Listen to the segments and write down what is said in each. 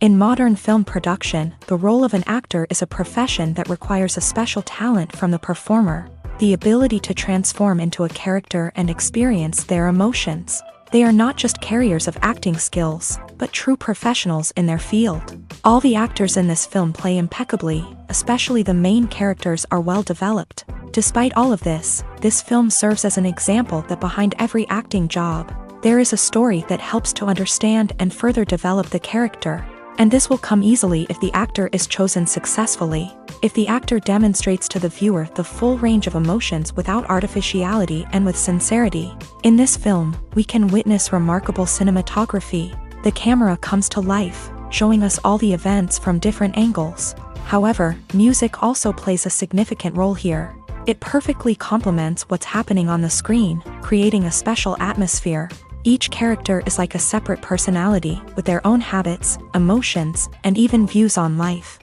In modern film production, the role of an actor is a profession that requires a special talent from the performer, the ability to transform into a character and experience their emotions. They are not just carriers of acting skills, but true professionals in their field. All the actors in this film play impeccably, especially the main characters are well developed. Despite all of this film serves as an example that behind every acting job, there is a story that helps to understand and further develop the character. And this will come easily if the actor is chosen successfully. If the actor demonstrates to the viewer the full range of emotions without artificiality and with sincerity. In this film, we can witness remarkable cinematography. The camera comes to life, showing us all the events from different angles. However, music also plays a significant role here. It perfectly complements what's happening on the screen, creating a special atmosphere. Each character is like a separate personality, with their own habits, emotions, and even views on life.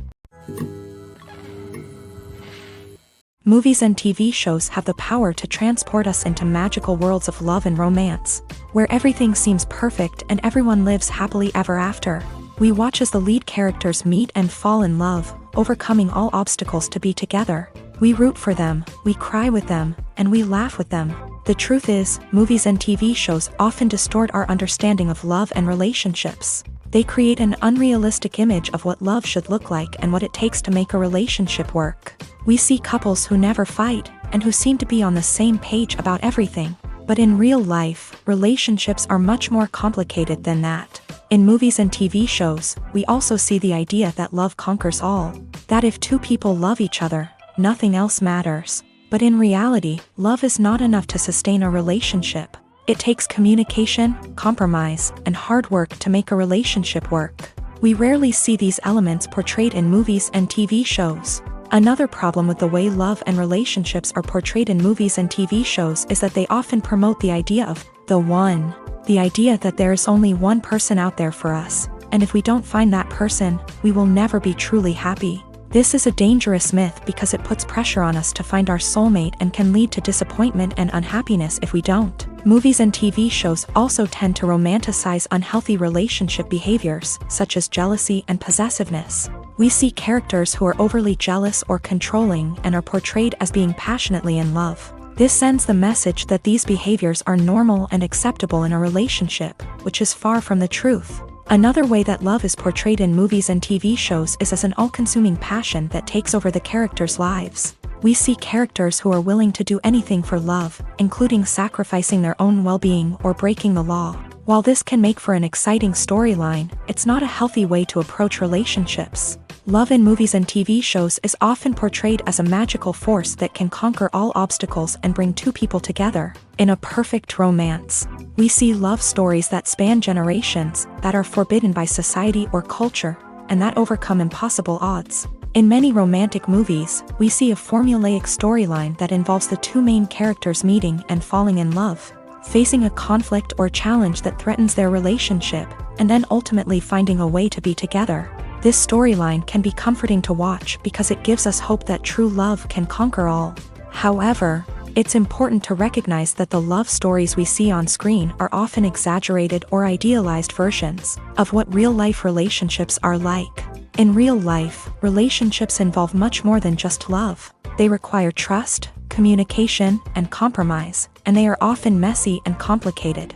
Movies and TV shows have the power to transport us into magical worlds of love and romance, where everything seems perfect and everyone lives happily ever after. We watch as the lead characters meet and fall in love, overcoming all obstacles to be together. We root for them, we cry with them, and we laugh with them. The truth is, movies and TV shows often distort our understanding of love and relationships. They create an unrealistic image of what love should look like and what it takes to make a relationship work. We see couples who never fight, and who seem to be on the same page about everything. But in real life, relationships are much more complicated than that. In movies and TV shows, we also see the idea that love conquers all. That if two people love each other, nothing else matters. But in reality, love is not enough to sustain a relationship. It takes communication, compromise, and hard work to make a relationship work. We rarely see these elements portrayed in movies and TV shows. Another problem with the way love and relationships are portrayed in movies and TV shows is that they often promote the idea of the one. The idea that there is only one person out there for us, and if we don't find that person, we will never be truly happy. This is a dangerous myth because it puts pressure on us to find our soulmate and can lead to disappointment and unhappiness if we don't. Movies and TV shows also tend to romanticize unhealthy relationship behaviors, such as jealousy and possessiveness. We see characters who are overly jealous or controlling and are portrayed as being passionately in love. This sends the message that these behaviors are normal and acceptable in a relationship, which is far from the truth. Another way that love is portrayed in movies and TV shows is as an all-consuming passion that takes over the characters' lives. We see characters who are willing to do anything for love, including sacrificing their own well-being or breaking the law. While this can make for an exciting storyline, it's not a healthy way to approach relationships. Love in movies and TV shows is often portrayed as a magical force that can conquer all obstacles and bring two people together in a perfect romance. We see love stories that span generations, that are forbidden by society or culture, and that overcome impossible odds. In many romantic movies, we see a formulaic storyline that involves the two main characters meeting and falling in love, facing a conflict or challenge that threatens their relationship, and then ultimately finding a way to be together. This storyline can be comforting to watch because it gives us hope that true love can conquer all. However, it's important to recognize that the love stories we see on screen are often exaggerated or idealized versions of what real-life relationships are like. In real life, relationships involve much more than just love. They require trust, communication, and compromise, and they are often messy and complicated.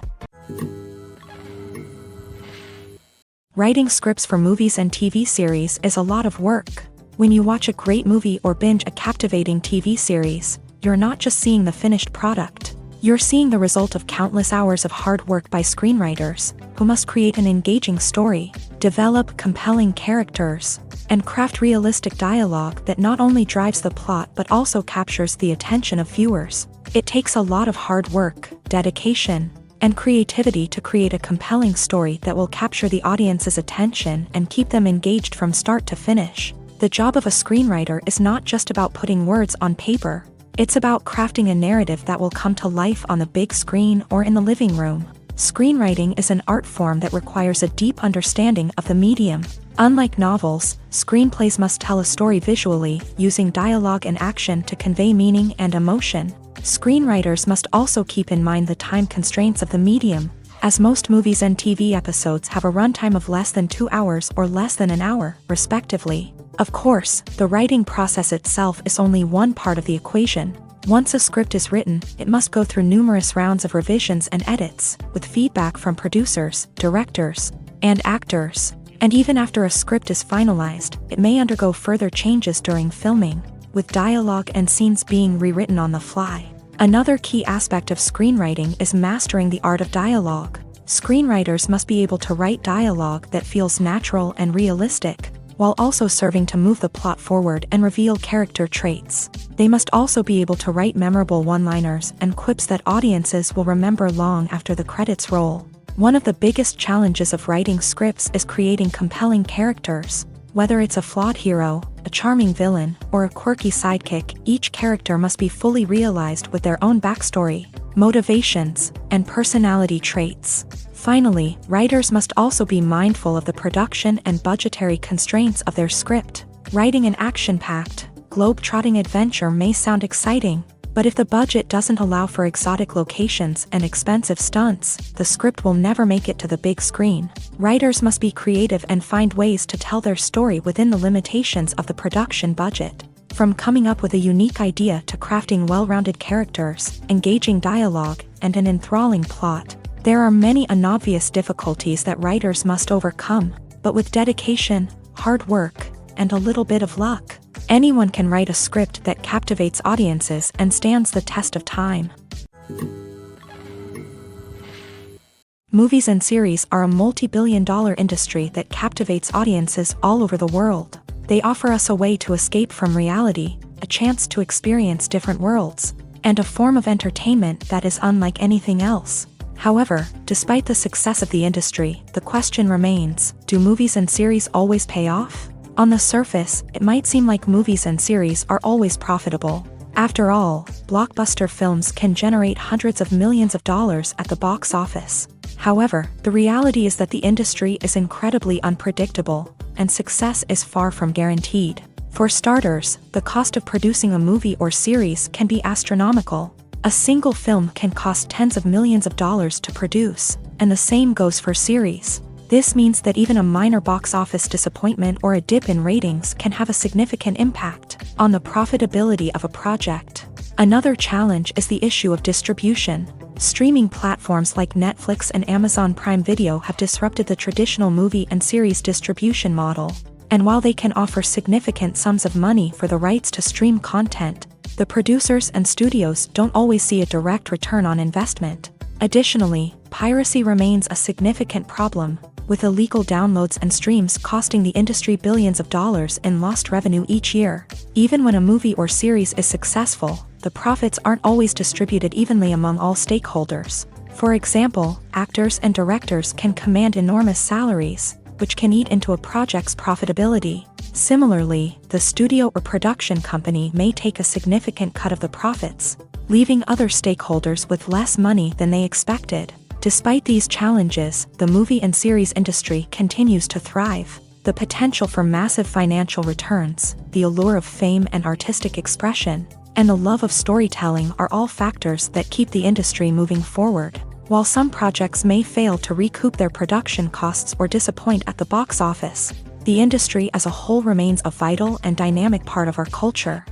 Writing scripts for movies and TV series is a lot of work. When you watch a great movie or binge a captivating TV series, you're not just seeing the finished product. You're seeing the result of countless hours of hard work by screenwriters, who must create an engaging story, develop compelling characters, and craft realistic dialogue that not only drives the plot but also captures the attention of viewers. It takes a lot of hard work, dedication, and creativity to create a compelling story that will capture the audience's attention and keep them engaged from start to finish. The job of a screenwriter is not just about putting words on paper. It's about crafting a narrative that will come to life on the big screen or in the living room. Screenwriting is an art form that requires a deep understanding of the medium. Unlike novels, screenplays must tell a story visually, using dialogue and action to convey meaning and emotion. Screenwriters must also keep in mind the time constraints of the medium, as most movies and TV episodes have a runtime of less than 2 hours or less than an hour, respectively. Of course, the writing process itself is only one part of the equation. Once a script is written, it must go through numerous rounds of revisions and edits, with feedback from producers, directors, and actors. And even after a script is finalized, it may undergo further changes during filming, with dialogue and scenes being rewritten on the fly. Another key aspect of screenwriting is mastering the art of dialogue. Screenwriters must be able to write dialogue that feels natural and realistic, while also serving to move the plot forward and reveal character traits. They must also be able to write memorable one-liners and quips that audiences will remember long after the credits roll. One of the biggest challenges of writing scripts is creating compelling characters. Whether it's a flawed hero, a charming villain, or a quirky sidekick, each character must be fully realized with their own backstory, motivations, and personality traits. Finally, writers must also be mindful of the production and budgetary constraints of their script. Writing an action-packed, globe-trotting adventure may sound exciting, but if the budget doesn't allow for exotic locations and expensive stunts, the script will never make it to the big screen. Writers must be creative and find ways to tell their story within the limitations of the production budget. From coming up with a unique idea to crafting well-rounded characters, engaging dialogue, and an enthralling plot, there are many unobvious difficulties that writers must overcome, but with dedication, hard work, and a little bit of luck, anyone can write a script that captivates audiences and stands the test of time. Movies and series are a multi-billion-dollar industry that captivates audiences all over the world. They offer us a way to escape from reality, a chance to experience different worlds, and a form of entertainment that is unlike anything else. However, despite the success of the industry, the question remains, do movies and series always pay off? On the surface, it might seem like movies and series are always profitable. After all, blockbuster films can generate hundreds of millions of dollars at the box office. However, the reality is that the industry is incredibly unpredictable, and success is far from guaranteed. For starters, the cost of producing a movie or series can be astronomical. A single film can cost tens of millions of dollars to produce, and the same goes for series. This means that even a minor box office disappointment or a dip in ratings can have a significant impact on the profitability of a project. Another challenge is the issue of distribution. Streaming platforms like Netflix and Amazon Prime Video have disrupted the traditional movie and series distribution model. And while they can offer significant sums of money for the rights to stream content, the producers and studios don't always see a direct return on investment. Additionally, piracy remains a significant problem, with illegal downloads and streams costing the industry billions of dollars in lost revenue each year. Even when a movie or series is successful, the profits aren't always distributed evenly among all stakeholders. For example, actors and directors can command enormous salaries, which can eat into a project's profitability. Similarly, the studio or production company may take a significant cut of the profits, leaving other stakeholders with less money than they expected. Despite these challenges, the movie and series industry continues to thrive. The potential for massive financial returns, the allure of fame and artistic expression, and the love of storytelling are all factors that keep the industry moving forward. While some projects may fail to recoup their production costs or disappoint at the box office, the industry as a whole remains a vital and dynamic part of our culture.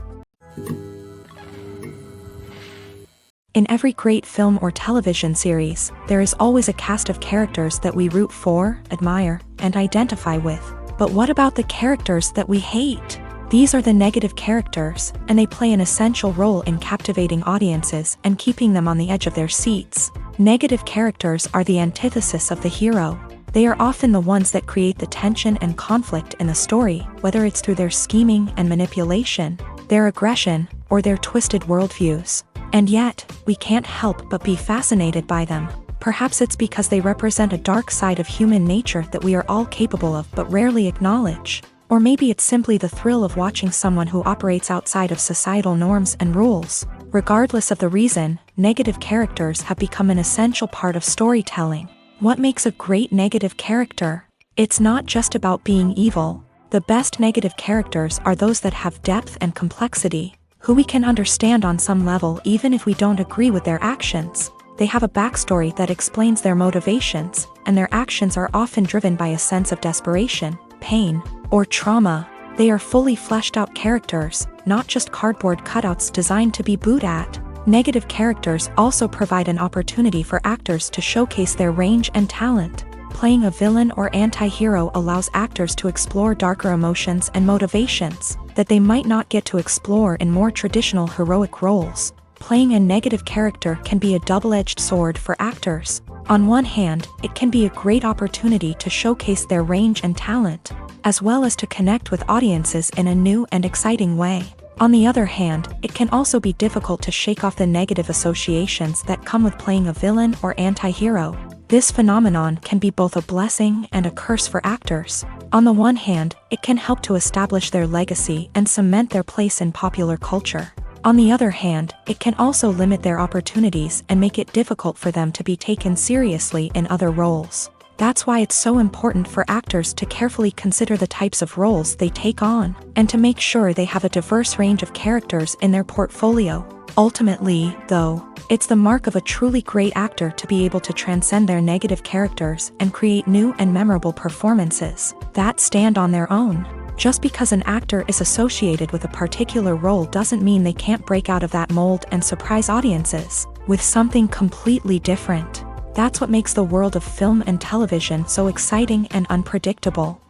In every great film or television series, there is always a cast of characters that we root for, admire, and identify with. But what about the characters that we hate? These are the negative characters, and they play an essential role in captivating audiences and keeping them on the edge of their seats. Negative characters are the antithesis of the hero. They are often the ones that create the tension and conflict in the story, whether it's through their scheming and manipulation, their aggression, or their twisted worldviews. And yet, we can't help but be fascinated by them. Perhaps it's because they represent a dark side of human nature that we are all capable of but rarely acknowledge. Or maybe it's simply the thrill of watching someone who operates outside of societal norms and rules. Regardless of the reason, negative characters have become an essential part of storytelling. What makes a great negative character? It's not just about being evil. The best negative characters are those that have depth and complexity, who we can understand on some level even if we don't agree with their actions. They have a backstory that explains their motivations, and their actions are often driven by a sense of desperation, pain, or trauma. They are fully fleshed out characters, not just cardboard cutouts designed to be booed at. Negative characters also provide an opportunity for actors to showcase their range and talent. Playing a villain or anti-hero allows actors to explore darker emotions and motivations that they might not get to explore in more traditional heroic roles. Playing a negative character can be a double-edged sword for actors. On one hand, it can be a great opportunity to showcase their range and talent, as well as to connect with audiences in a new and exciting way. On the other hand, it can also be difficult to shake off the negative associations that come with playing a villain or anti-hero. This phenomenon can be both a blessing and a curse for actors. On the one hand, it can help to establish their legacy and cement their place in popular culture. On the other hand, it can also limit their opportunities and make it difficult for them to be taken seriously in other roles. That's why it's so important for actors to carefully consider the types of roles they take on, and to make sure they have a diverse range of characters in their portfolio. Ultimately, though, it's the mark of a truly great actor to be able to transcend their negative characters and create new and memorable performances that stand on their own. Just because an actor is associated with a particular role doesn't mean they can't break out of that mold and surprise audiences with something completely different. That's what makes the world of film and television so exciting and unpredictable.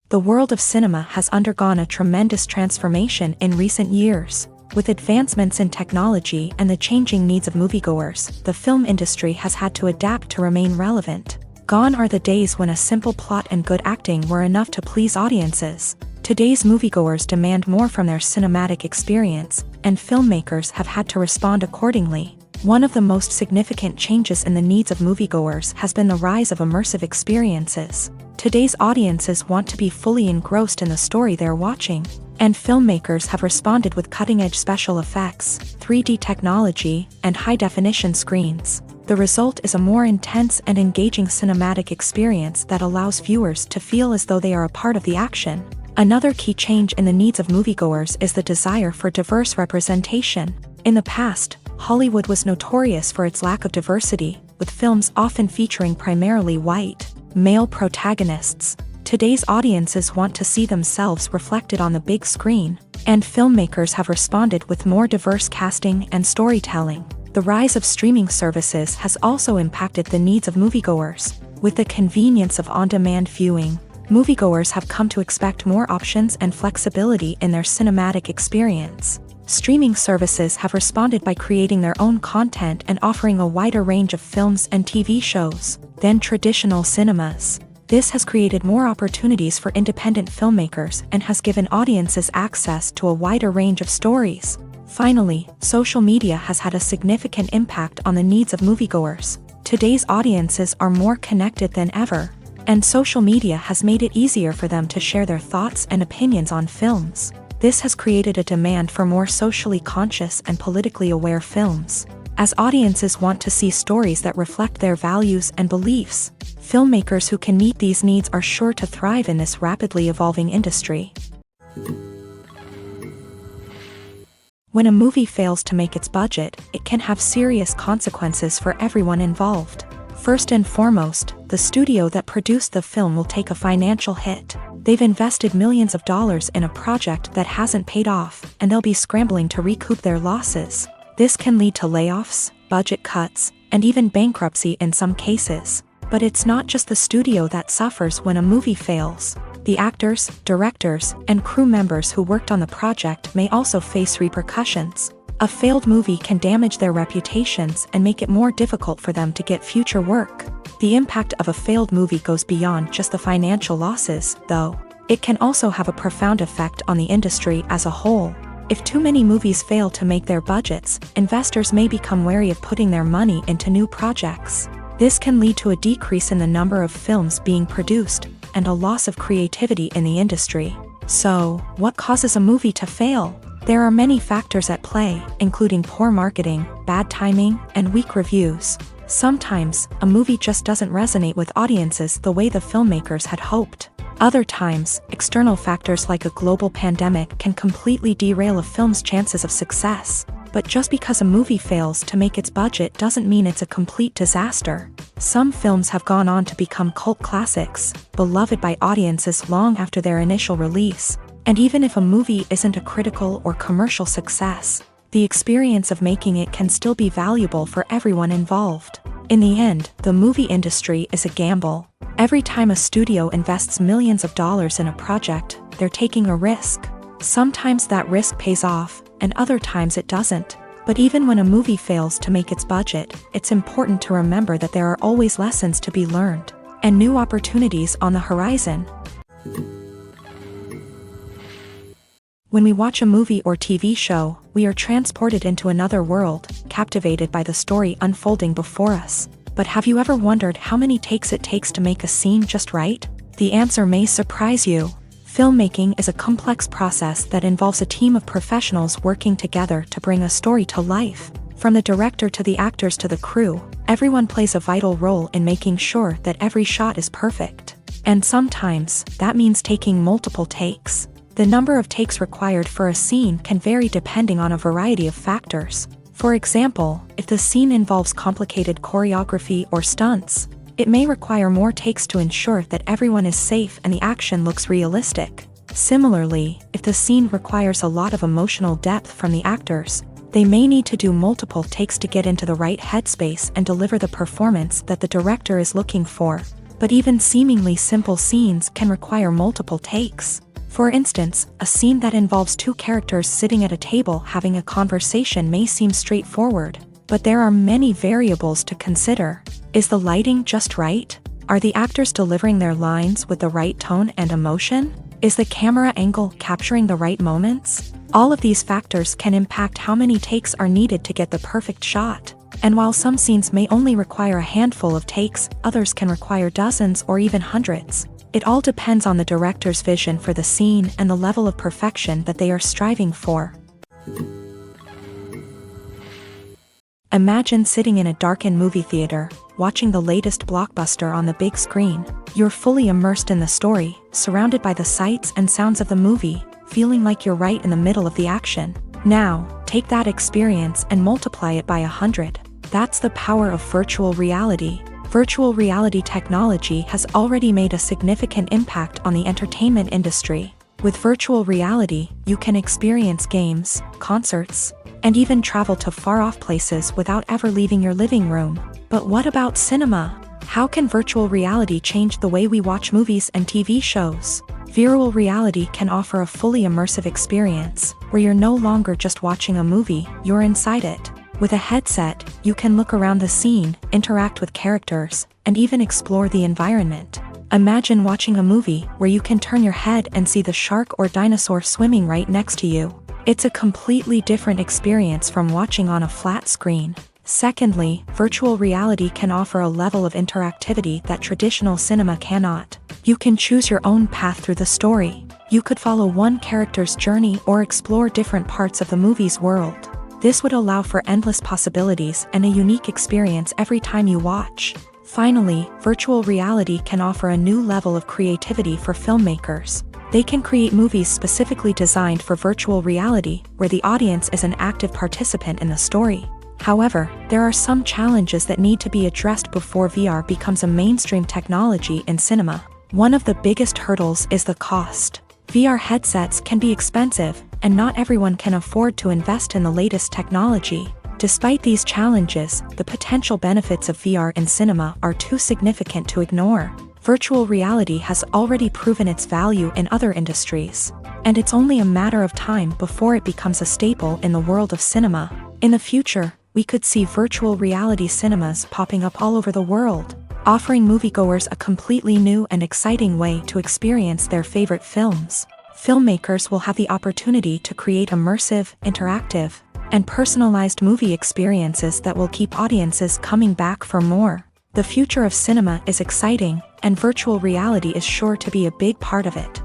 The world of cinema has undergone a tremendous transformation in recent years. With advancements in technology and the changing needs of moviegoers, the film industry has had to adapt to remain relevant. Gone are the days when a simple plot and good acting were enough to please audiences. Today's moviegoers demand more from their cinematic experience, and filmmakers have had to respond accordingly. One of the most significant changes in the needs of moviegoers has been the rise of immersive experiences. Today's audiences want to be fully engrossed in the story they're watching, and filmmakers have responded with cutting-edge special effects, 3D technology, and high-definition screens. The result is a more intense and engaging cinematic experience that allows viewers to feel as though they are a part of the action. Another key change in the needs of moviegoers is the desire for diverse representation. In the past, Hollywood was notorious for its lack of diversity, with films often featuring primarily white, male protagonists. Today's audiences want to see themselves reflected on the big screen, and filmmakers have responded with more diverse casting and storytelling. The rise of streaming services has also impacted the needs of moviegoers. With the convenience of on-demand viewing, moviegoers have come to expect more options and flexibility in their cinematic experience. Streaming services have responded by creating their own content and offering a wider range of films and TV shows than traditional cinemas. This has created more opportunities for independent filmmakers and has given audiences access to a wider range of stories. Finally, social media has had a significant impact on the needs of moviegoers. Today's audiences are more connected than ever, and social media has made it easier for them to share their thoughts and opinions on films. This has created a demand for more socially conscious and politically aware films. As audiences want to see stories that reflect their values and beliefs, filmmakers who can meet these needs are sure to thrive in this rapidly evolving industry. When a movie fails to make its budget, it can have serious consequences for everyone involved. First and foremost, the studio that produced the film will take a financial hit. They've invested millions of dollars in a project that hasn't paid off, and they'll be scrambling to recoup their losses. This can lead to layoffs, budget cuts, and even bankruptcy in some cases. But it's not just the studio that suffers when a movie fails. The actors, directors, and crew members who worked on the project may also face repercussions. A failed movie can damage their reputations and make it more difficult for them to get future work. The impact of a failed movie goes beyond just the financial losses, though. It can also have a profound effect on the industry as a whole. If too many movies fail to make their budgets, investors may become wary of putting their money into new projects. This can lead to a decrease in the number of films being produced, and a loss of creativity in the industry. So, what causes a movie to fail? There are many factors at play, including poor marketing, bad timing, and weak reviews. Sometimes, a movie just doesn't resonate with audiences the way the filmmakers had hoped. Other times, external factors like a global pandemic can completely derail a film's chances of success. But just because a movie fails to make its budget doesn't mean it's a complete disaster. Some films have gone on to become cult classics, beloved by audiences long after their initial release. And even if a movie isn't a critical or commercial success, the experience of making it can still be valuable for everyone involved. In the end, the movie industry is a gamble. Every time a studio invests millions of dollars in a project, they're taking a risk. Sometimes that risk pays off, and other times it doesn't. But even when a movie fails to make its budget, it's important to remember that there are always lessons to be learned, and new opportunities on the horizon. When we watch a movie or TV show, we are transported into another world, captivated by the story unfolding before us. But have you ever wondered how many takes it takes to make a scene just right? The answer may surprise you. Filmmaking is a complex process that involves a team of professionals working together to bring a story to life. From the director to the actors to the crew, everyone plays a vital role in making sure that every shot is perfect. And sometimes, that means taking multiple takes. The number of takes required for a scene can vary depending on a variety of factors. For example, if the scene involves complicated choreography or stunts, it may require more takes to ensure that everyone is safe and the action looks realistic. Similarly, if the scene requires a lot of emotional depth from the actors, they may need to do multiple takes to get into the right headspace and deliver the performance that the director is looking for. But even seemingly simple scenes can require multiple takes. For instance, a scene that involves two characters sitting at a table having a conversation may seem straightforward, but there are many variables to consider. Is the lighting just right? Are the actors delivering their lines with the right tone and emotion? Is the camera angle capturing the right moments? All of these factors can impact how many takes are needed to get the perfect shot. And while some scenes may only require a handful of takes, others can require dozens or even hundreds. It all depends on the director's vision for the scene and the level of perfection that they are striving for. Imagine sitting in a darkened movie theater, watching the latest blockbuster on the big screen. You're fully immersed in the story, surrounded by the sights and sounds of the movie, feeling like you're right in the middle of the action. Now, take that experience and multiply it by 100. That's the power of virtual reality. Virtual reality technology has already made a significant impact on the entertainment industry. With virtual reality, you can experience games, concerts, and even travel to far-off places without ever leaving your living room. But what about cinema? How can virtual reality change the way we watch movies and TV shows? Virtual reality can offer a fully immersive experience, where you're no longer just watching a movie, you're inside it. With a headset, you can look around the scene, interact with characters, and even explore the environment. Imagine watching a movie where you can turn your head and see the shark or dinosaur swimming right next to you. It's a completely different experience from watching on a flat screen. Secondly, virtual reality can offer a level of interactivity that traditional cinema cannot. You can choose your own path through the story. You could follow one character's journey or explore different parts of the movie's world. This would allow for endless possibilities and a unique experience every time you watch. Finally, virtual reality can offer a new level of creativity for filmmakers. They can create movies specifically designed for virtual reality, where the audience is an active participant in the story. However, there are some challenges that need to be addressed before VR becomes a mainstream technology in cinema. One of the biggest hurdles is the cost. VR headsets can be expensive, and not everyone can afford to invest in the latest technology. Despite these challenges, the potential benefits of VR in cinema are too significant to ignore. Virtual reality has already proven its value in other industries, and it's only a matter of time before it becomes a staple in the world of cinema. In the future, we could see virtual reality cinemas popping up all over the world, offering moviegoers a completely new and exciting way to experience their favorite films. Filmmakers will have the opportunity to create immersive, interactive, and personalized movie experiences that will keep audiences coming back for more. The future of cinema is exciting, and virtual reality is sure to be a big part of it.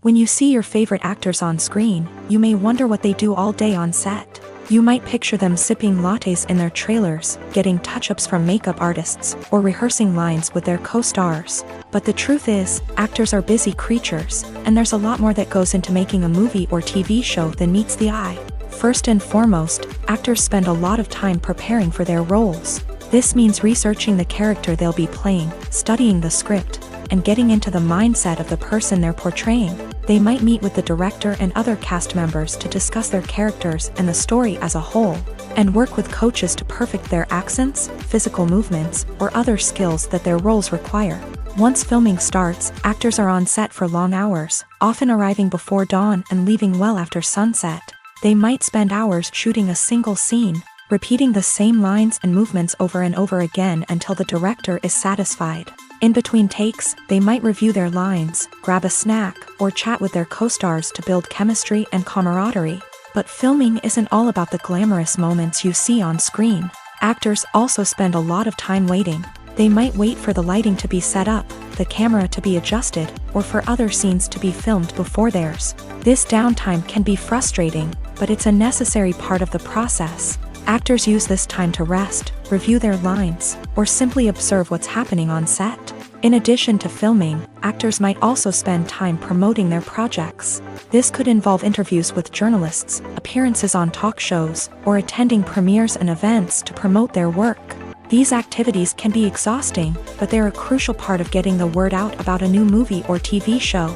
When you see your favorite actors on screen, you may wonder what they do all day on set. You might picture them sipping lattes in their trailers, getting touch-ups from makeup artists, or rehearsing lines with their co-stars. But the truth is, actors are busy creatures, and there's a lot more that goes into making a movie or TV show than meets the eye. First and foremost, actors spend a lot of time preparing for their roles. This means researching the character they'll be playing, studying the script, and getting into the mindset of the person they're portraying. They might meet with the director and other cast members to discuss their characters and the story as a whole, and work with coaches to perfect their accents, physical movements, or other skills that their roles require. Once filming starts, actors are on set for long hours, often arriving before dawn and leaving well after sunset. They might spend hours shooting a single scene, repeating the same lines and movements over and over again until the director is satisfied. In between takes, they might review their lines, grab a snack, or chat with their co-stars to build chemistry and camaraderie. But filming isn't all about the glamorous moments you see on screen. Actors also spend a lot of time waiting. They might wait for the lighting to be set up, the camera to be adjusted, or for other scenes to be filmed before theirs. This downtime can be frustrating, but it's a necessary part of the process. Actors use this time to rest, review their lines, or simply observe what's happening on set. In addition to filming, actors might also spend time promoting their projects. This could involve interviews with journalists, appearances on talk shows, or attending premieres and events to promote their work. These activities can be exhausting, but they're a crucial part of getting the word out about a new movie or TV show.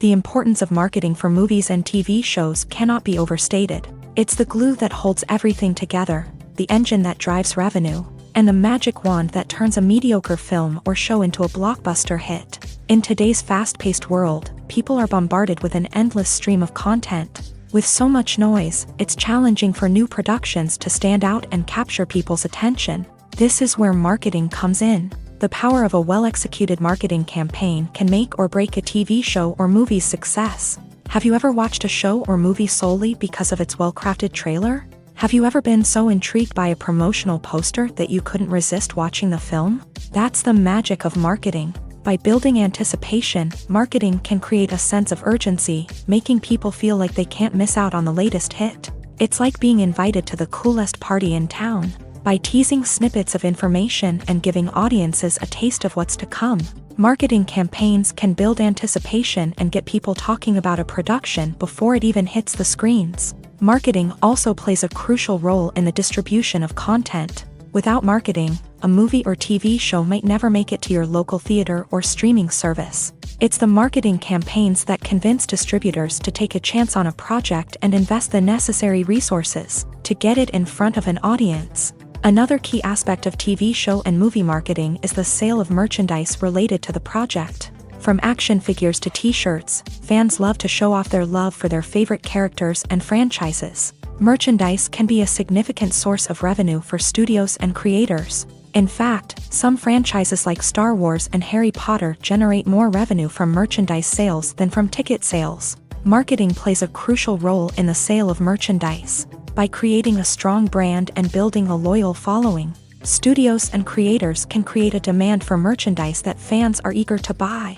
The importance of marketing for movies and TV shows cannot be overstated. It's the glue that holds everything together, the engine that drives revenue, and the magic wand that turns a mediocre film or show into a blockbuster hit. In today's fast-paced world, people are bombarded with an endless stream of content. With so much noise, it's challenging for new productions to stand out and capture people's attention. This is where marketing comes in. The power of a well-executed marketing campaign can make or break a TV show or movie's success. Have you ever watched a show or movie solely because of its well-crafted trailer? Have you ever been so intrigued by a promotional poster that you couldn't resist watching the film? That's the magic of marketing. By building anticipation, marketing can create a sense of urgency, making people feel like they can't miss out on the latest hit. It's like being invited to the coolest party in town. By teasing snippets of information and giving audiences a taste of what's to come, marketing campaigns can build anticipation and get people talking about a production before it even hits the screens. Marketing also plays a crucial role in the distribution of content. Without marketing, a movie or TV show might never make it to your local theater or streaming service. It's the marketing campaigns that convince distributors to take a chance on a project and invest the necessary resources to get it in front of an audience. Another key aspect of TV show and movie marketing is the sale of merchandise related to the project. From action figures to t-shirts, fans love to show off their love for their favorite characters and franchises. Merchandise can be a significant source of revenue for studios and creators. In fact, some franchises like Star Wars and Harry Potter generate more revenue from merchandise sales than from ticket sales. Marketing plays a crucial role in the sale of merchandise. By creating a strong brand and building a loyal following, studios and creators can create a demand for merchandise that fans are eager to buy.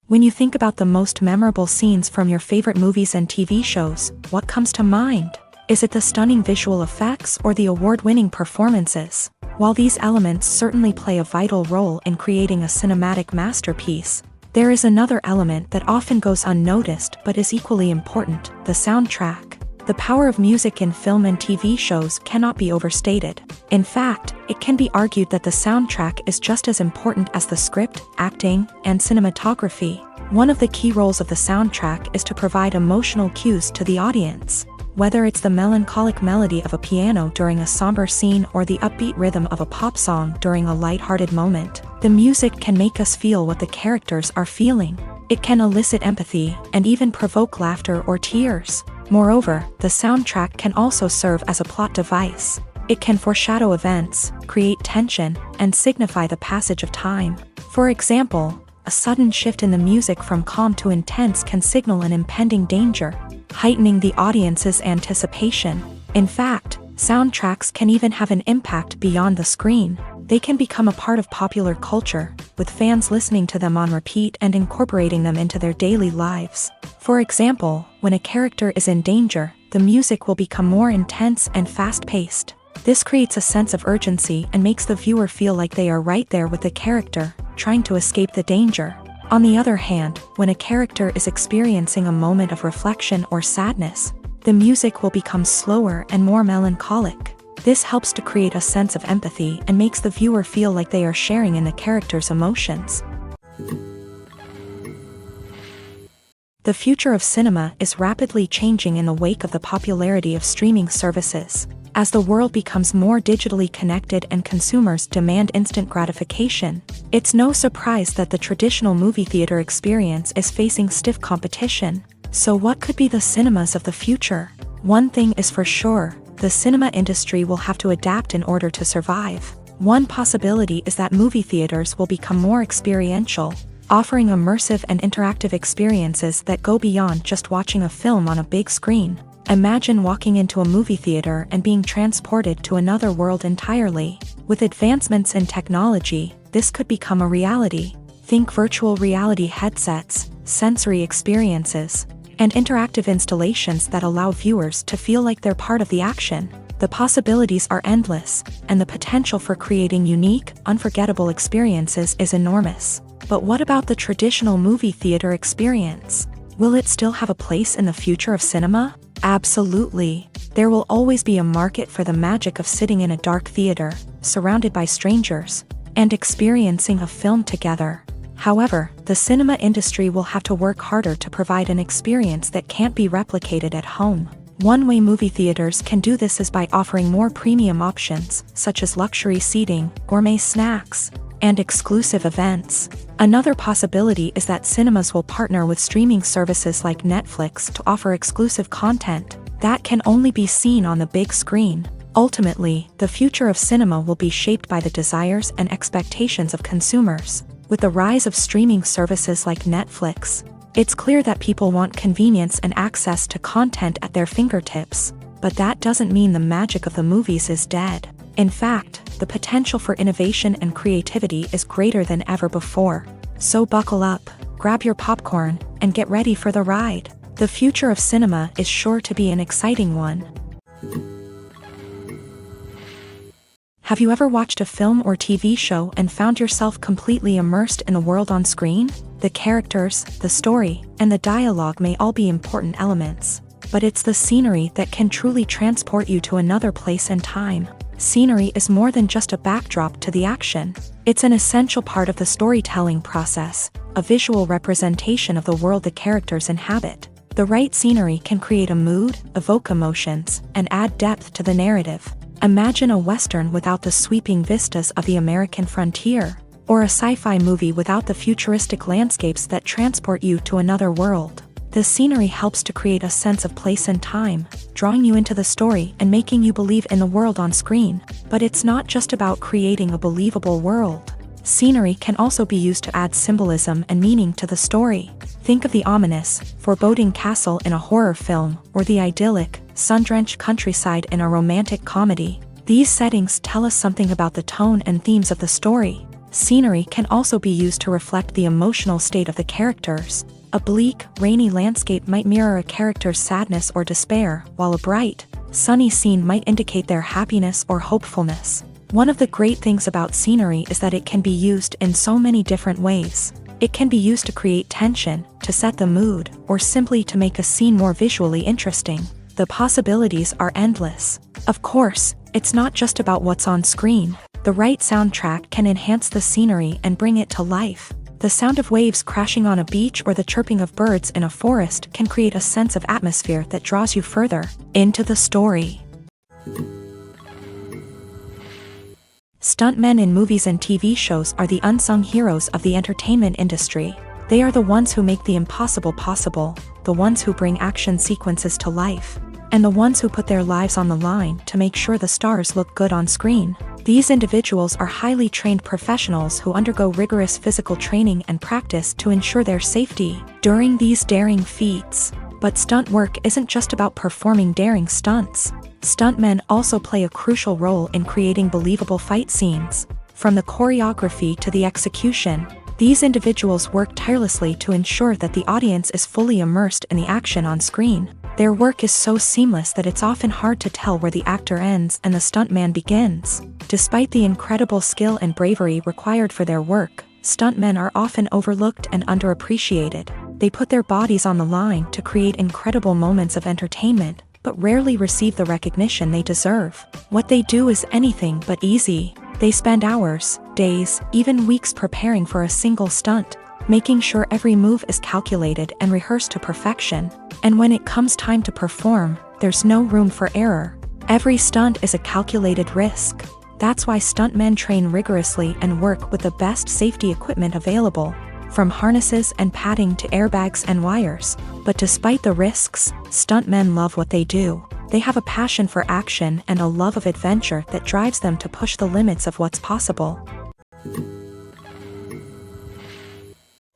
When you think about the most memorable scenes from your favorite movies and TV shows, what comes to mind? Is it the stunning visual effects or the award-winning performances? While these elements certainly play a vital role in creating a cinematic masterpiece, there is another element that often goes unnoticed but is equally important: the soundtrack. The power of music in film and TV shows cannot be overstated. In fact, it can be argued that the soundtrack is just as important as the script, acting, and cinematography. One of the key roles of the soundtrack is to provide emotional cues to the audience. Whether it's the melancholic melody of a piano during a somber scene or the upbeat rhythm of a pop song during a lighthearted moment, the music can make us feel what the characters are feeling. It can elicit empathy and even provoke laughter or tears. Moreover, the soundtrack can also serve as a plot device. It can foreshadow events, create tension, and signify the passage of time. For example, a sudden shift in the music from calm to intense can signal an impending danger, heightening the audience's anticipation. In fact, soundtracks can even have an impact beyond the screen. They can become a part of popular culture, with fans listening to them on repeat and incorporating them into their daily lives. For example, when a character is in danger, the music will become more intense and fast-paced. This creates a sense of urgency and makes the viewer feel like they are right there with the character, trying to escape the danger. On the other hand, when a character is experiencing a moment of reflection or sadness, the music will become slower and more melancholic. This helps to create a sense of empathy and makes the viewer feel like they are sharing in the character's emotions. The future of cinema is rapidly changing in the wake of the popularity of streaming services. As the world becomes more digitally connected and consumers demand instant gratification, it's no surprise that the traditional movie theater experience is facing stiff competition. So what could be the cinemas of the future? One thing is for sure, the cinema industry will have to adapt in order to survive. One possibility is that movie theaters will become more experiential, offering immersive and interactive experiences that go beyond just watching a film on a big screen. Imagine walking into a movie theater and being transported to another world entirely. With advancements in technology, this could become a reality. Think virtual reality headsets, sensory experiences, and interactive installations that allow viewers to feel like they're part of the action. The possibilities are endless, and the potential for creating unique, unforgettable experiences is enormous. But what about the traditional movie theater experience? Will it still have a place in the future of cinema? Absolutely. There will always be a market for the magic of sitting in a dark theater, surrounded by strangers, and experiencing a film together. However, the cinema industry will have to work harder to provide an experience that can't be replicated at home. One way movie theaters can do this is by offering more premium options, such as luxury seating, gourmet snacks, and exclusive events. Another possibility is that cinemas will partner with streaming services like Netflix to offer exclusive content that can only be seen on the big screen. Ultimately, the future of cinema will be shaped by the desires and expectations of consumers. With the rise of streaming services like Netflix, it's clear that people want convenience and access to content at their fingertips. But that doesn't mean the magic of the movies is dead. In fact, the potential for innovation and creativity is greater than ever before. So buckle up, grab your popcorn, and get ready for the ride. The future of cinema is sure to be an exciting one. Have you ever watched a film or TV show and found yourself completely immersed in the world on screen? The characters, the story, and the dialogue may all be important elements, but it's the scenery that can truly transport you to another place and time. Scenery is more than just a backdrop to the action. It's an essential part of the storytelling process, a visual representation of the world the characters inhabit. The right scenery can create a mood, evoke emotions, and add depth to the narrative. Imagine a Western without the sweeping vistas of the American frontier, or a sci-fi movie without the futuristic landscapes that transport you to another world. The scenery helps to create a sense of place and time, drawing you into the story and making you believe in the world on screen. But it's not just about creating a believable world. Scenery can also be used to add symbolism and meaning to the story. Think of the ominous, foreboding castle in a horror film, or the idyllic, sun-drenched countryside in a romantic comedy. These settings tell us something about the tone and themes of the story. Scenery can also be used to reflect the emotional state of the characters. A bleak, rainy landscape might mirror a character's sadness or despair, while a bright, sunny scene might indicate their happiness or hopefulness. One of the great things about scenery is that it can be used in so many different ways. It can be used to create tension, to set the mood, or simply to make a scene more visually interesting. The possibilities are endless. Of course, it's not just about what's on screen. The right soundtrack can enhance the scenery and bring it to life. The sound of waves crashing on a beach or the chirping of birds in a forest can create a sense of atmosphere that draws you further into the story. Stuntmen in movies and TV shows are the unsung heroes of the entertainment industry. They are the ones who make the impossible possible, the ones who bring action sequences to life, and the ones who put their lives on the line to make sure the stars look good on screen. These individuals are highly trained professionals who undergo rigorous physical training and practice to ensure their safety during these daring feats. But stunt work isn't just about performing daring stunts. Stuntmen also play a crucial role in creating believable fight scenes. From the choreography to the execution, these individuals work tirelessly to ensure that the audience is fully immersed in the action on screen. Their work is so seamless that it's often hard to tell where the actor ends and the stuntman begins. Despite the incredible skill and bravery required for their work, stuntmen are often overlooked and underappreciated. They put their bodies on the line to create incredible moments of entertainment, but rarely receive the recognition they deserve. What they do is anything but easy. They spend hours, days, even weeks preparing for a single stunt, making sure every move is calculated and rehearsed to perfection. And when it comes time to perform, there's no room for error. Every stunt is a calculated risk. That's why stuntmen train rigorously and work with the best safety equipment available, from harnesses and padding to airbags and wires. But despite the risks, stuntmen love what they do. They have a passion for action and a love of adventure that drives them to push the limits of what's possible.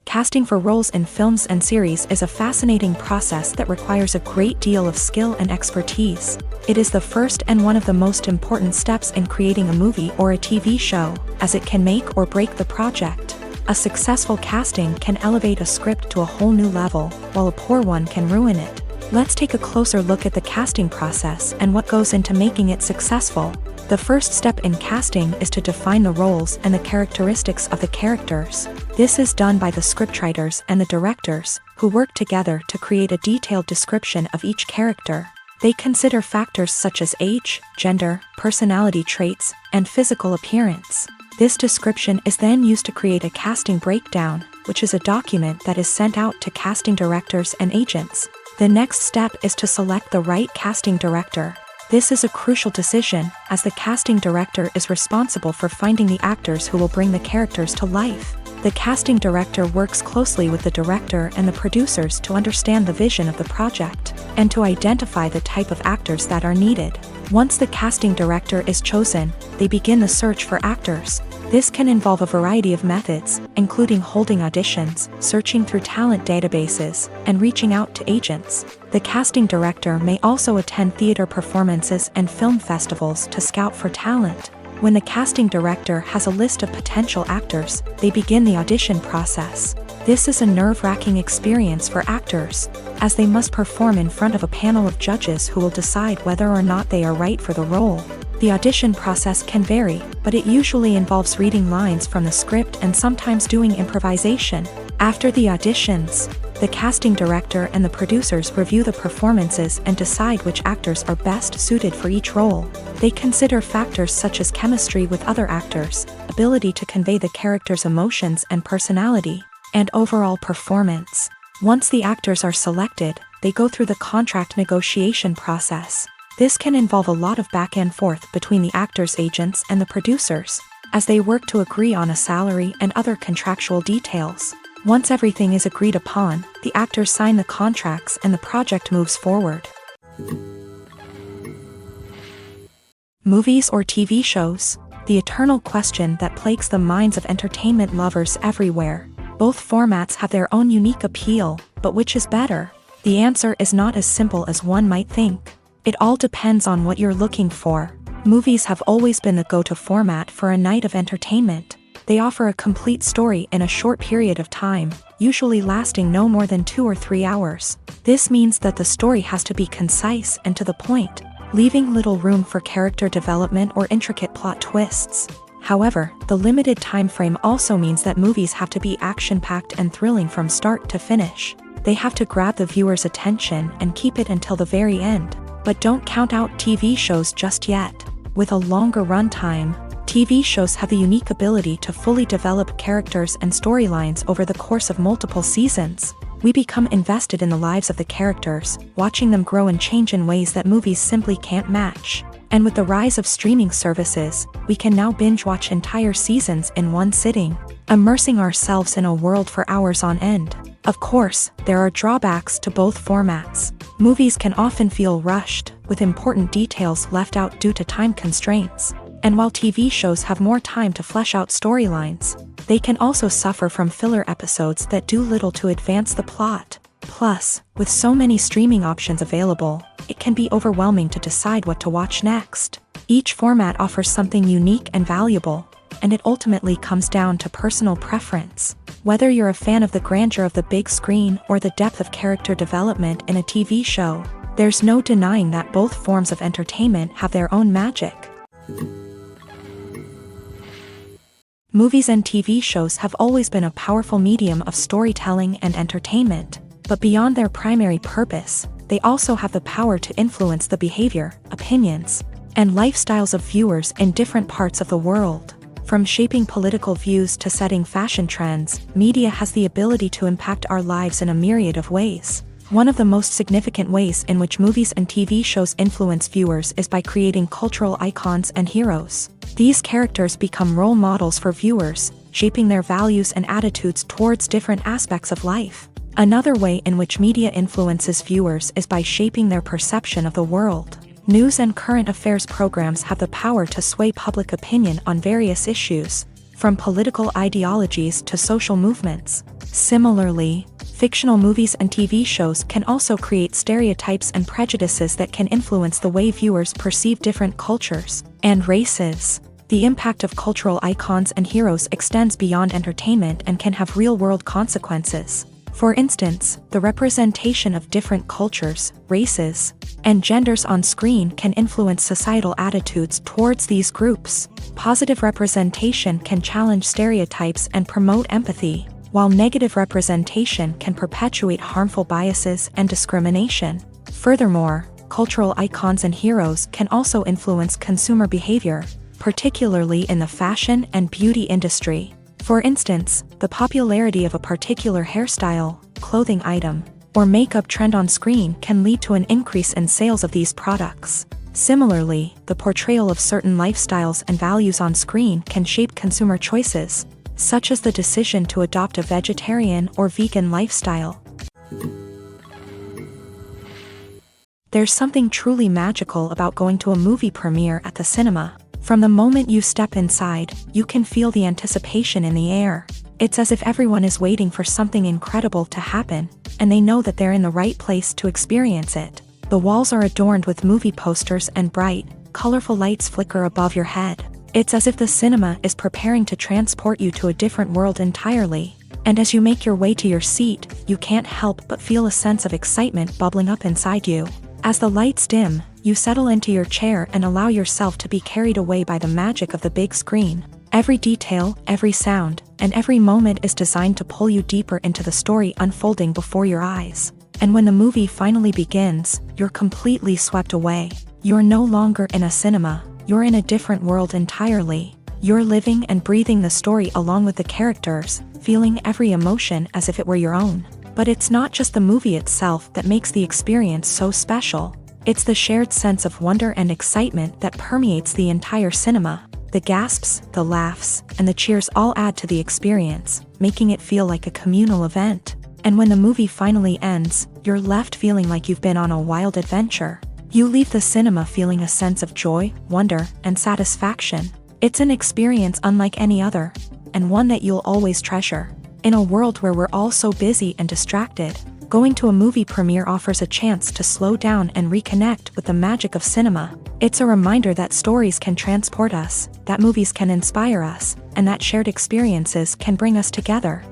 Casting for roles in films and series is a fascinating process that requires a great deal of skill and expertise. It is the first and one of the most important steps in creating a movie or a TV show, as it can make or break the project. A successful casting can elevate a script to a whole new level, while a poor one can ruin it. Let's take a closer look at the casting process and what goes into making it successful. The first step in casting is to define the roles and the characteristics of the characters. This is done by the scriptwriters and the directors, who work together to create a detailed description of each character. They consider factors such as age, gender, personality traits, and physical appearance. This description is then used to create a casting breakdown, which is a document that is sent out to casting directors and agents. The next step is to select the right casting director. This is a crucial decision, as the casting director is responsible for finding the actors who will bring the characters to life. The casting director works closely with the director and the producers to understand the vision of the project, and to identify the type of actors that are needed. Once the casting director is chosen, they begin the search for actors. This can involve a variety of methods, including holding auditions, searching through talent databases, and reaching out to agents. The casting director may also attend theater performances and film festivals to scout for talent. When the casting director has a list of potential actors, they begin the audition process. This is a nerve-wracking experience for actors, as they must perform in front of a panel of judges who will decide whether or not they are right for the role. The audition process can vary, but it usually involves reading lines from the script and sometimes doing improvisation. After the auditions, the casting director and the producers review the performances and decide which actors are best suited for each role. They consider factors such as chemistry with other actors, ability to convey the character's emotions and personality, and overall performance. Once the actors are selected, they go through the contract negotiation process. This can involve a lot of back and forth between the actors' agents and the producers, as they work to agree on a salary and other contractual details. Once everything is agreed upon, the actors sign the contracts and the project moves forward. Movies or TV shows? The eternal question that plagues the minds of entertainment lovers everywhere. Both formats have their own unique appeal, but which is better? The answer is not as simple as one might think. It all depends on what you're looking for. Movies have always been the go-to format for a night of entertainment. They offer a complete story in a short period of time, usually lasting no more than 2 or 3 hours. This means that the story has to be concise and to the point, leaving little room for character development or intricate plot twists. However, the limited time frame also means that movies have to be action-packed and thrilling from start to finish. They have to grab the viewer's attention and keep it until the very end. But don't count out TV shows just yet. With a longer runtime, TV shows have the unique ability to fully develop characters and storylines over the course of multiple seasons. We become invested in the lives of the characters, watching them grow and change in ways that movies simply can't match. And with the rise of streaming services, we can now binge-watch entire seasons in one sitting, immersing ourselves in a world for hours on end. Of course, there are drawbacks to both formats. Movies can often feel rushed, with important details left out due to time constraints. And while TV shows have more time to flesh out storylines, they can also suffer from filler episodes that do little to advance the plot. Plus, with so many streaming options available, it can be overwhelming to decide what to watch next. Each format offers something unique and valuable, and it ultimately comes down to personal preference. Whether you're a fan of the grandeur of the big screen or the depth of character development in a TV show, there's no denying that both forms of entertainment have their own magic. Movies and TV shows have always been a powerful medium of storytelling and entertainment, but beyond their primary purpose, they also have the power to influence the behavior, opinions, and lifestyles of viewers in different parts of the world. From shaping political views to setting fashion trends, media has the ability to impact our lives in a myriad of ways. One of the most significant ways in which movies and TV shows influence viewers is by creating cultural icons and heroes. These characters become role models for viewers, shaping their values and attitudes towards different aspects of life. Another way in which media influences viewers is by shaping their perception of the world. News and current affairs programs have the power to sway public opinion on various issues, from political ideologies to social movements. Similarly, fictional movies and TV shows can also create stereotypes and prejudices that can influence the way viewers perceive different cultures and races. The impact of cultural icons and heroes extends beyond entertainment and can have real-world consequences. For instance, the representation of different cultures, races, and genders on screen can influence societal attitudes towards these groups. Positive representation can challenge stereotypes and promote empathy, while negative representation can perpetuate harmful biases and discrimination. Furthermore, cultural icons and heroes can also influence consumer behavior, particularly in the fashion and beauty industry. For instance, the popularity of a particular hairstyle, clothing item, or makeup trend on screen can lead to an increase in sales of these products. Similarly, the portrayal of certain lifestyles and values on screen can shape consumer choices, such as the decision to adopt a vegetarian or vegan lifestyle. There's something truly magical about going to a movie premiere at the cinema. From the moment you step inside, you can feel the anticipation in the air. It's as if everyone is waiting for something incredible to happen, and they know that they're in the right place to experience it. The walls are adorned with movie posters and bright, colorful lights flicker above your head. It's as if the cinema is preparing to transport you to a different world entirely. And as you make your way to your seat, you can't help but feel a sense of excitement bubbling up inside you. As the lights dim, you settle into your chair and allow yourself to be carried away by the magic of the big screen. Every detail, every sound, and every moment is designed to pull you deeper into the story unfolding before your eyes. And when the movie finally begins, you're completely swept away. You're no longer in a cinema, you're in a different world entirely. You're living and breathing the story along with the characters, feeling every emotion as if it were your own. But it's not just the movie itself that makes the experience so special. It's the shared sense of wonder and excitement that permeates the entire cinema. The gasps, the laughs, and the cheers all add to the experience, making it feel like a communal event. And when the movie finally ends, you're left feeling like you've been on a wild adventure. You leave the cinema feeling a sense of joy, wonder, and satisfaction. It's an experience unlike any other, and one that you'll always treasure. In a world where we're all so busy and distracted, going to a movie premiere offers a chance to slow down and reconnect with the magic of cinema. It's a reminder that stories can transport us, that movies can inspire us, and that shared experiences can bring us together.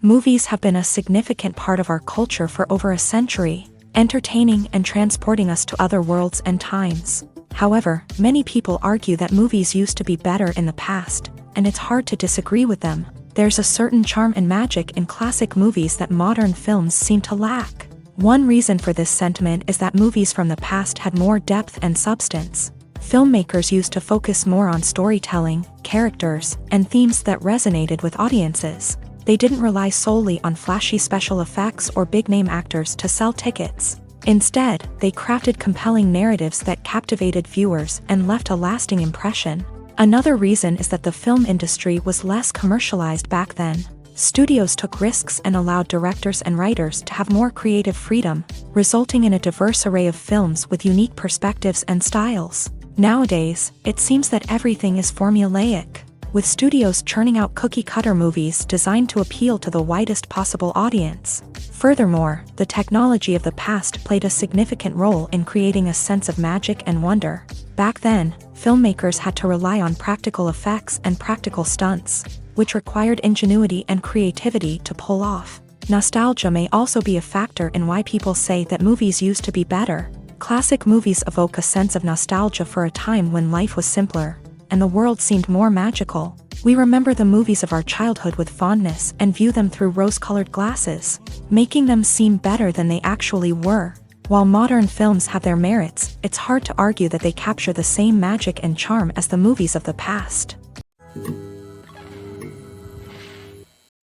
Movies have been a significant part of our culture for over a century, entertaining and transporting us to other worlds and times. However, many people argue that movies used to be better in the past, and it's hard to disagree with them. There's a certain charm and magic in classic movies that modern films seem to lack. One reason for this sentiment is that movies from the past had more depth and substance. Filmmakers used to focus more on storytelling, characters, and themes that resonated with audiences. They didn't rely solely on flashy special effects or big-name actors to sell tickets. Instead, they crafted compelling narratives that captivated viewers and left a lasting impression. Another reason is that the film industry was less commercialized back then. Studios took risks and allowed directors and writers to have more creative freedom, resulting in a diverse array of films with unique perspectives and styles. Nowadays, it seems that everything is formulaic. with studios churning out cookie-cutter movies designed to appeal to the widest possible audience. Furthermore, the technology of the past played a significant role in creating a sense of magic and wonder. Back then, filmmakers had to rely on practical effects and practical stunts, which required ingenuity and creativity to pull off. Nostalgia may also be a factor in why people say that movies used to be better. Classic movies evoke a sense of nostalgia for a time when life was simpler, and the world seemed more magical. We remember the movies of our childhood with fondness and view them through rose-colored glasses, making them seem better than they actually were. While modern films have their merits, it's hard to argue that they capture the same magic and charm as the movies of the past.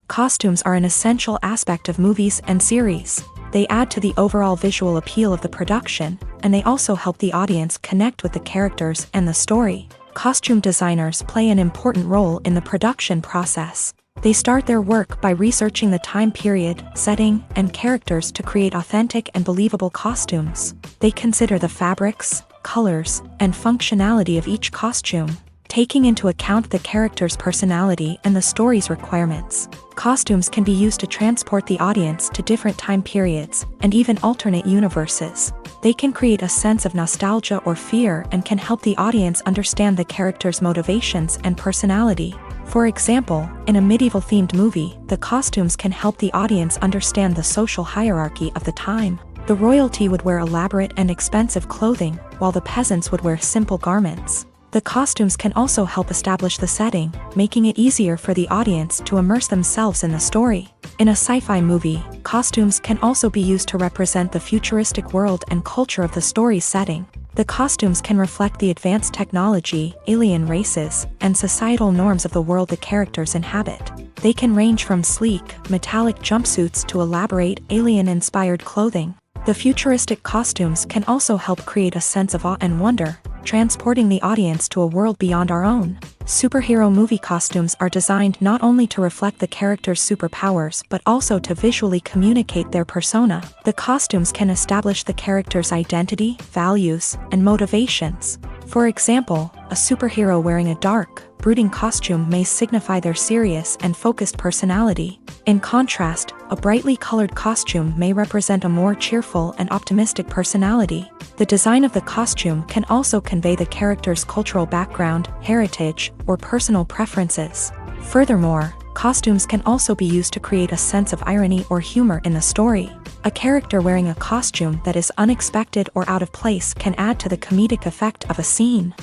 Costumes are an essential aspect of movies and series. They add to the overall visual appeal of the production, and they also help the audience connect with the characters and the story. Costume designers play an important role in the production process. They start their work by researching the time period, setting, and characters to create authentic and believable costumes. They consider the fabrics, colors, and functionality of each costume, taking into account the character's personality and the story's requirements. Costumes can be used to transport the audience to different time periods and even alternate universes. They can create a sense of nostalgia or fear and can help the audience understand the character's motivations and personality. For example, in a medieval-themed movie, the costumes can help the audience understand the social hierarchy of the time. The royalty would wear elaborate and expensive clothing, while the peasants would wear simple garments. The costumes can also help establish the setting, making it easier for the audience to immerse themselves in the story. In a sci-fi movie, costumes can also be used to represent the futuristic world and culture of the story's setting. The costumes can reflect the advanced technology, alien races, and societal norms of the world the characters inhabit. They can range from sleek, metallic jumpsuits to elaborate, alien-inspired clothing. The futuristic costumes can also help create a sense of awe and wonder, transporting the audience to a world beyond our own. Superhero movie costumes are designed not only to reflect the character's superpowers but also to visually communicate their persona. The costumes can establish the character's identity, values, and motivations. For example, a superhero wearing a dark, brooding costume may signify their serious and focused personality. In contrast, a brightly colored costume may represent a more cheerful and optimistic personality. The design of the costume can also convey the character's cultural background, heritage, or personal preferences. Furthermore, costumes can also be used to create a sense of irony or humor in the story. A character wearing a costume that is unexpected or out of place can add to the comedic effect of a scene.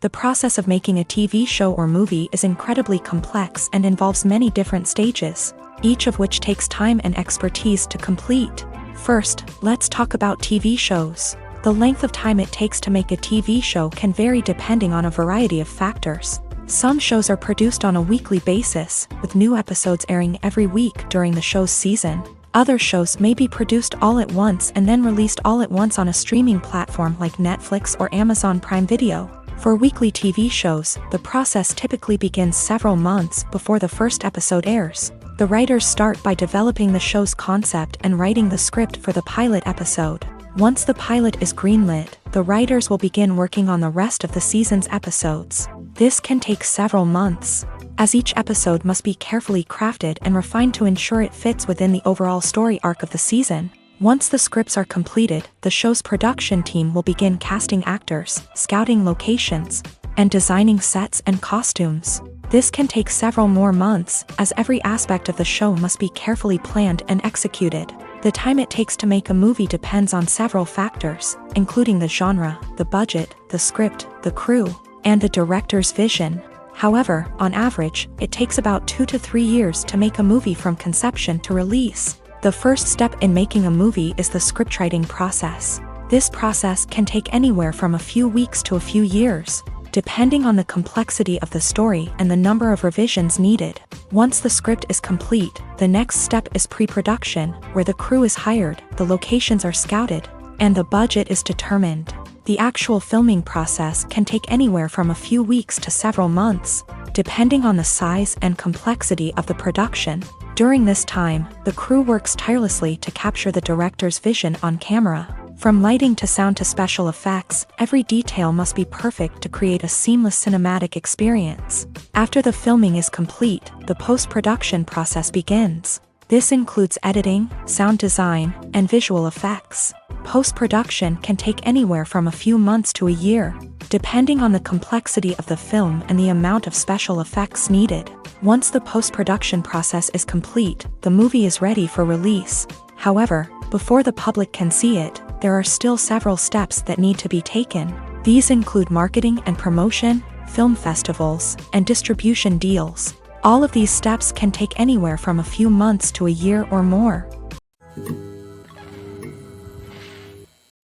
The process of making a TV show or movie is incredibly complex and involves many different stages, each of which takes time and expertise to complete. First, let's talk about TV shows. The length of time it takes to make a TV show can vary depending on a variety of factors. Some shows are produced on a weekly basis, with new episodes airing every week during the show's season. Other shows may be produced all at once and then released all at once on a streaming platform like Netflix or Amazon Prime Video. For weekly TV shows, the process typically begins several months before the first episode airs. The writers start by developing the show's concept and writing the script for the pilot episode. Once the pilot is greenlit, the writers will begin working on the rest of the season's episodes. This can take several months, as each episode must be carefully crafted and refined to ensure it fits within the overall story arc of the season. Once the scripts are completed, the show's production team will begin casting actors, scouting locations, and designing sets and costumes. This can take several more months, as every aspect of the show must be carefully planned and executed. The time it takes to make a movie depends on several factors, including the genre, the budget, the script, the crew, and the director's vision. However, on average, it takes about 2 to 3 years to make a movie from conception to release. The first step in making a movie is the scriptwriting process. This process can take anywhere from a few weeks to a few years, depending on the complexity of the story and the number of revisions needed. Once the script is complete, the next step is pre-production, where the crew is hired, the locations are scouted, and the budget is determined. The actual filming process can take anywhere from a few weeks to several months, depending on the size and complexity of the production. During this time, the crew works tirelessly to capture the director's vision on camera. From lighting to sound to special effects, every detail must be perfect to create a seamless cinematic experience. After the filming is complete, the post-production process begins. This includes editing, sound design, and visual effects. Post-production can take anywhere from a few months to a year, depending on the complexity of the film and the amount of special effects needed. Once the post-production process is complete, the movie is ready for release. However, before the public can see it, there are still several steps that need to be taken. These include marketing and promotion, film festivals, and distribution deals. All of these steps can take anywhere from a few months to a year or more.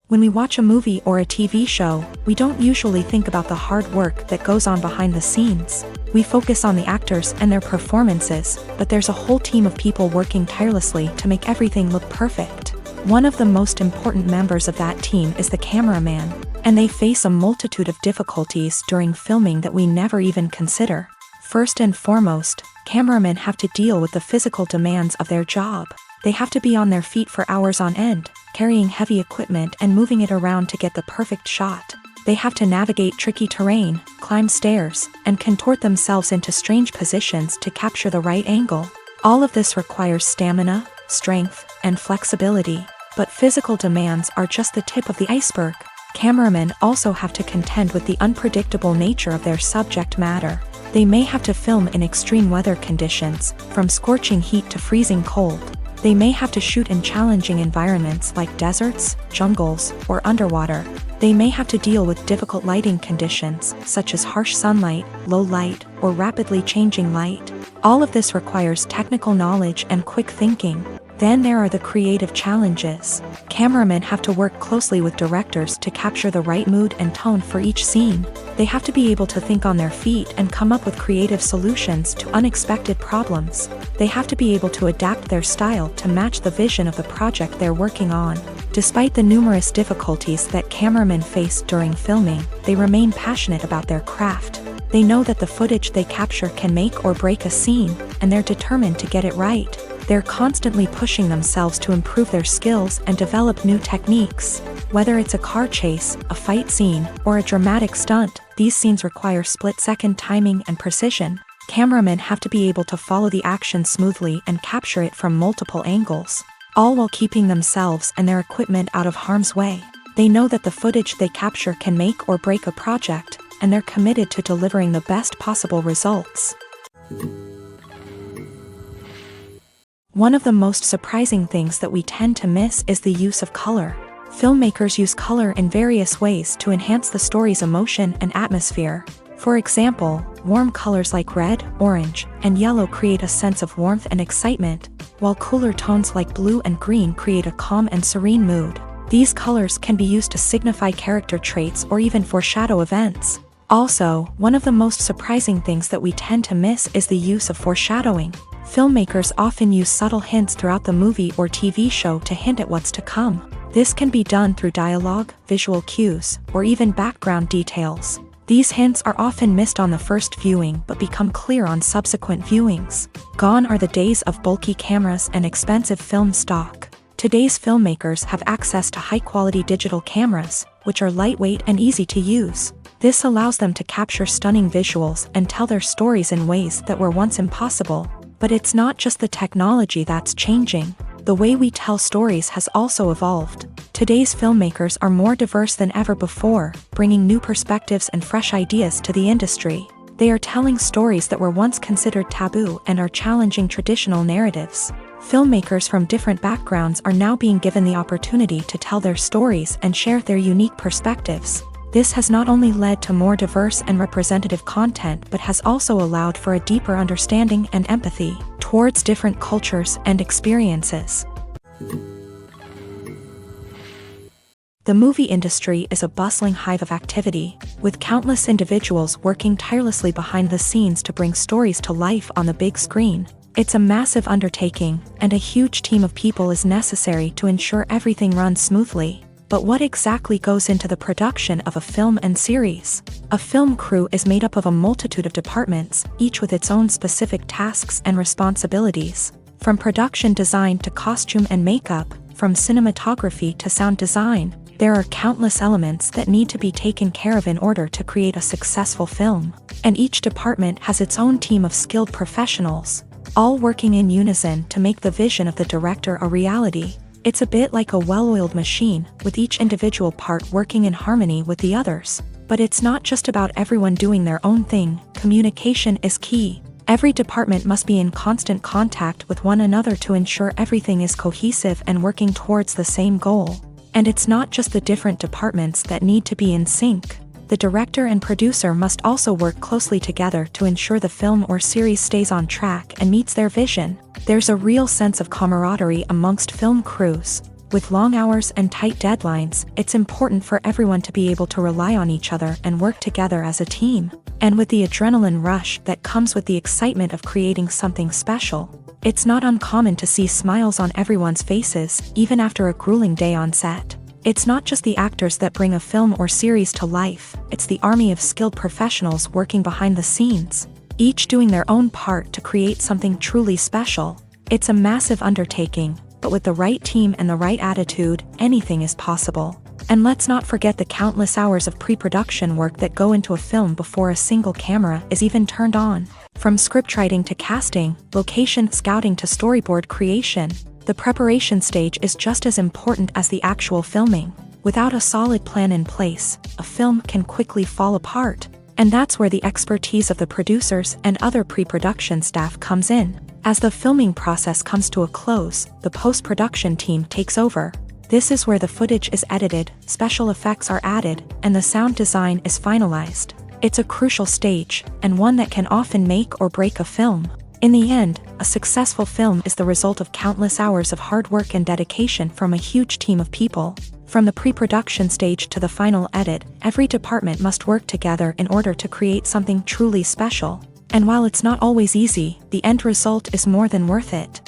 When we watch a movie or a TV show, we don't usually think about the hard work that goes on behind the scenes. We focus on the actors and their performances, but there's a whole team of people working tirelessly to make everything look perfect. One of the most important members of that team is the cameraman, and they face a multitude of difficulties during filming that we never even consider. First and foremost, cameramen have to deal with the physical demands of their job. They have to be on their feet for hours on end, carrying heavy equipment and moving it around to get the perfect shot. They have to navigate tricky terrain, climb stairs, and contort themselves into strange positions to capture the right angle. All of this requires stamina, strength, and flexibility. But physical demands are just the tip of the iceberg. Cameramen also have to contend with the unpredictable nature of their subject matter. They may have to film in extreme weather conditions, from scorching heat to freezing cold. They may have to shoot in challenging environments like deserts, jungles, or underwater. They may have to deal with difficult lighting conditions, such as harsh sunlight, low light, or rapidly changing light. All of this requires technical knowledge and quick thinking. Then there are the creative challenges. Cameramen have to work closely with directors to capture the right mood and tone for each scene. They have to be able to think on their feet and come up with creative solutions to unexpected problems. They have to be able to adapt their style to match the vision of the project they're working on. Despite the numerous difficulties that cameramen face during filming, they remain passionate about their craft. They know that the footage they capture can make or break a scene, and they're determined to get it right. They're constantly pushing themselves to improve their skills and develop new techniques. Whether it's a car chase, a fight scene, or a dramatic stunt, these scenes require split-second timing and precision. Cameramen have to be able to follow the action smoothly and capture it from multiple angles, all while keeping themselves and their equipment out of harm's way. They know that the footage they capture can make or break a project, and they're committed to delivering the best possible results. One of the most surprising things that we tend to miss is the use of color. Filmmakers use color in various ways to enhance the story's emotion and atmosphere. For example, warm colors like red, orange, and yellow create a sense of warmth and excitement, while cooler tones like blue and green create a calm and serene mood. These colors can be used to signify character traits or even foreshadow events. Also, one of the most surprising things that we tend to miss is the use of foreshadowing. Filmmakers often use subtle hints throughout the movie or TV show to hint at what's to come. This can be done through dialogue, visual cues, or even background details. These hints are often missed on the first viewing but become clear on subsequent viewings. Gone are the days of bulky cameras and expensive film stock. Today's filmmakers have access to high-quality digital cameras, which are lightweight and easy to use. This allows them to capture stunning visuals and tell their stories in ways that were once impossible. But it's not just the technology that's changing. The way we tell stories has also evolved. Today's filmmakers are more diverse than ever before, bringing new perspectives and fresh ideas to the industry. They are telling stories that were once considered taboo and are challenging traditional narratives. Filmmakers from different backgrounds are now being given the opportunity to tell their stories and share their unique perspectives. This has not only led to more diverse and representative content but has also allowed for a deeper understanding and empathy towards different cultures and experiences. The movie industry is a bustling hive of activity, with countless individuals working tirelessly behind the scenes to bring stories to life on the big screen. It's a massive undertaking, and a huge team of people is necessary to ensure everything runs smoothly. But what exactly goes into the production of a film and series? A film crew is made up of a multitude of departments, each with its own specific tasks and responsibilities. From production design to costume and makeup, from cinematography to sound design, There are countless elements that need to be taken care of in order to create a successful film, and each department has its own team of skilled professionals, all working in unison to make the vision of the director a reality. It's a bit like a well-oiled machine, with each individual part working in harmony with the others. But it's not just about everyone doing their own thing. Communication is key. Every department must be in constant contact with one another to ensure everything is cohesive and working towards the same goal. And it's not just the different departments that need to be in sync. The director and producer must also work closely together to ensure the film or series stays on track and meets their vision. There's a real sense of camaraderie amongst film crews. With long hours and tight deadlines, it's important for everyone to be able to rely on each other and work together as a team. And with the adrenaline rush that comes with the excitement of creating something special, it's not uncommon to see smiles on everyone's faces, even after a grueling day on set. It's not just the actors that bring a film or series to life, it's the army of skilled professionals working behind the scenes, each doing their own part to create something truly special. It's a massive undertaking, but with the right team and the right attitude, anything is possible. And let's not forget the countless hours of pre-production work that go into a film before a single camera is even turned on. From scriptwriting to casting, location scouting to storyboard creation, the preparation stage is just as important as the actual filming. Without a solid plan in place, a film can quickly fall apart. And that's where the expertise of the producers and other pre-production staff comes in. As the filming process comes to a close, the post-production team takes over. This is where the footage is edited, special effects are added, and the sound design is finalized. It's a crucial stage, and one that can often make or break a film. In the end, a successful film is the result of countless hours of hard work and dedication from a huge team of people. From the pre-production stage to the final edit, every department must work together in order to create something truly special. And while it's not always easy, the end result is more than worth it.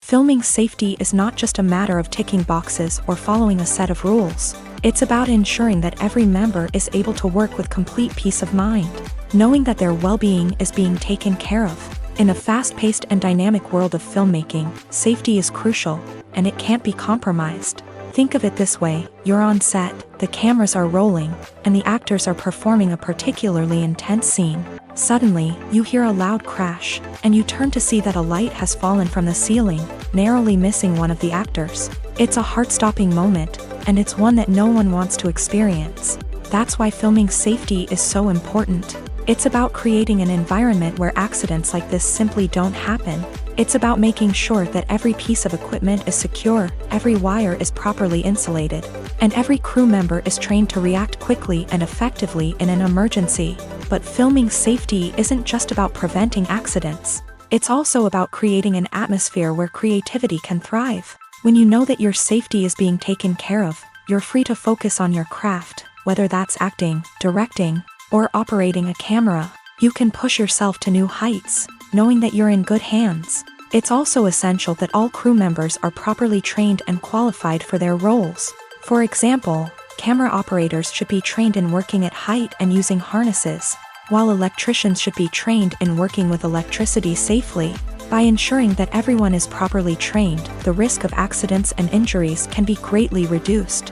Filming safety is not just a matter of ticking boxes or following a set of rules. It's about ensuring that every member is able to work with complete peace of mind, knowing that their well-being is being taken care of. In a fast-paced and dynamic world of filmmaking, safety is crucial, and it can't be compromised. Think of it this way, you're on set, the cameras are rolling, and the actors are performing a particularly intense scene. Suddenly, you hear a loud crash, and you turn to see that a light has fallen from the ceiling, narrowly missing one of the actors. It's a heart-stopping moment, and it's one that no one wants to experience. That's why filming safety is so important. It's about creating an environment where accidents like this simply don't happen. It's about making sure that every piece of equipment is secure, every wire is properly insulated, and every crew member is trained to react quickly and effectively in an emergency. But filming safety isn't just about preventing accidents. It's also about creating an atmosphere where creativity can thrive. When you know that your safety is being taken care of, you're free to focus on your craft, whether that's acting, directing, or operating a camera. You can push yourself to new heights, knowing that you're in good hands. It's also essential that all crew members are properly trained and qualified for their roles. For example, camera operators should be trained in working at height and using harnesses, while electricians should be trained in working with electricity safely. By ensuring that everyone is properly trained, the risk of accidents and injuries can be greatly reduced.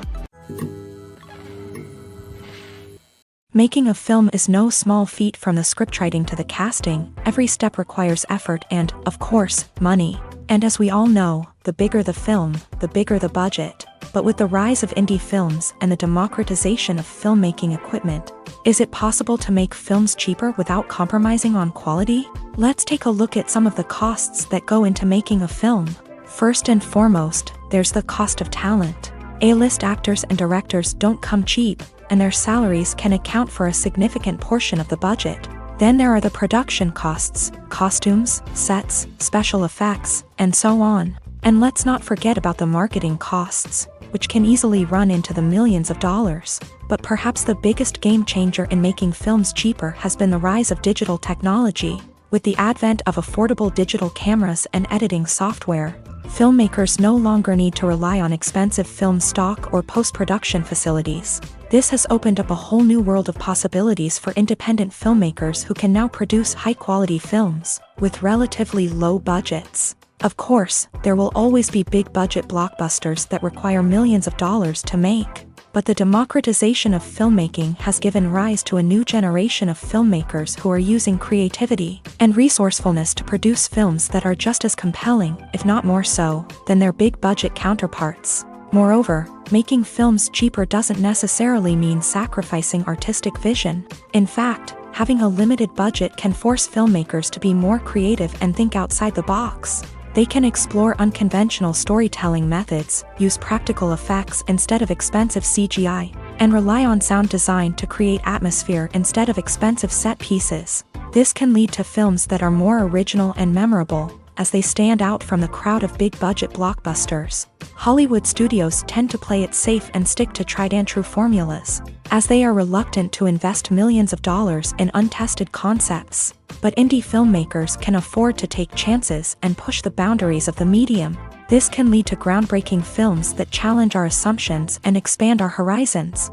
Making a film is no small feat. From the scriptwriting to the casting, every step requires effort and, of course, money. And as we all know, the bigger the film, the bigger the budget. But with the rise of indie films and the democratization of filmmaking equipment, is it possible to make films cheaper without compromising on quality? Let's take a look at some of the costs that go into making a film. First and foremost, there's the cost of talent. A-list actors and directors don't come cheap, and their salaries can account for a significant portion of the budget. Then there are the production costs, costumes, sets, special effects, and so on. And let's not forget about the marketing costs, which can easily run into the millions of dollars. But perhaps the biggest game changer in making films cheaper has been the rise of digital technology. With the advent of affordable digital cameras and editing software, filmmakers no longer need to rely on expensive film stock or post-production facilities. This has opened up a whole new world of possibilities for independent filmmakers who can now produce high-quality films with relatively low budgets. Of course, there will always be big-budget blockbusters that require millions of dollars to make. But the democratization of filmmaking has given rise to a new generation of filmmakers who are using creativity and resourcefulness to produce films that are just as compelling, if not more so, than their big-budget counterparts. Moreover, making films cheaper doesn't necessarily mean sacrificing artistic vision. In fact, having a limited budget can force filmmakers to be more creative and think outside the box. They can explore unconventional storytelling methods, use practical effects instead of expensive CGI, and rely on sound design to create atmosphere instead of expensive set pieces. This can lead to films that are more original and memorable, as they stand out from the crowd of big-budget blockbusters. Hollywood studios tend to play it safe and stick to tried-and-true formulas, as they are reluctant to invest millions of dollars in untested concepts. But indie filmmakers can afford to take chances and push the boundaries of the medium. This can lead to groundbreaking films that challenge our assumptions and expand our horizons.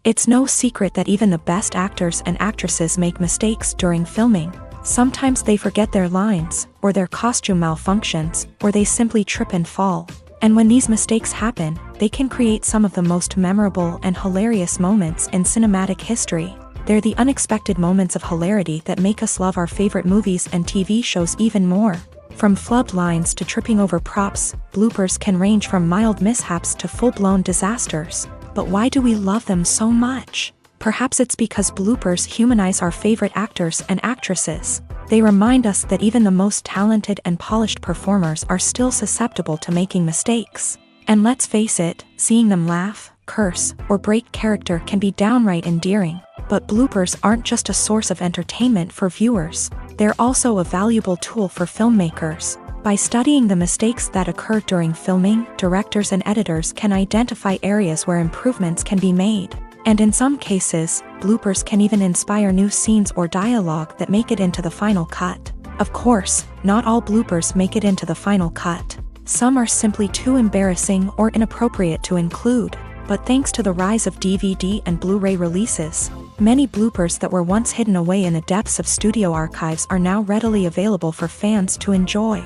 It's no secret that even the best actors and actresses make mistakes during filming. Sometimes they forget their lines, or their costume malfunctions, or they simply trip and fall. And when these mistakes happen, they can create some of the most memorable and hilarious moments in cinematic history. They're the unexpected moments of hilarity that make us love our favorite movies and TV shows even more. From flubbed lines to tripping over props, bloopers can range from mild mishaps to full-blown disasters. But why do we love them so much? Perhaps it's because bloopers humanize our favorite actors and actresses. They remind us that even the most talented and polished performers are still susceptible to making mistakes. And let's face it, seeing them laugh, curse, or break character can be downright endearing. But bloopers aren't just a source of entertainment for viewers. They're also a valuable tool for filmmakers. By studying the mistakes that occur during filming, directors and editors can identify areas where improvements can be made. And in some cases, bloopers can even inspire new scenes or dialogue that make it into the final cut. Of course, not all bloopers make it into the final cut. Some are simply too embarrassing or inappropriate to include. But thanks to the rise of DVD and Blu-ray releases, many bloopers that were once hidden away in the depths of studio archives are now readily available for fans to enjoy.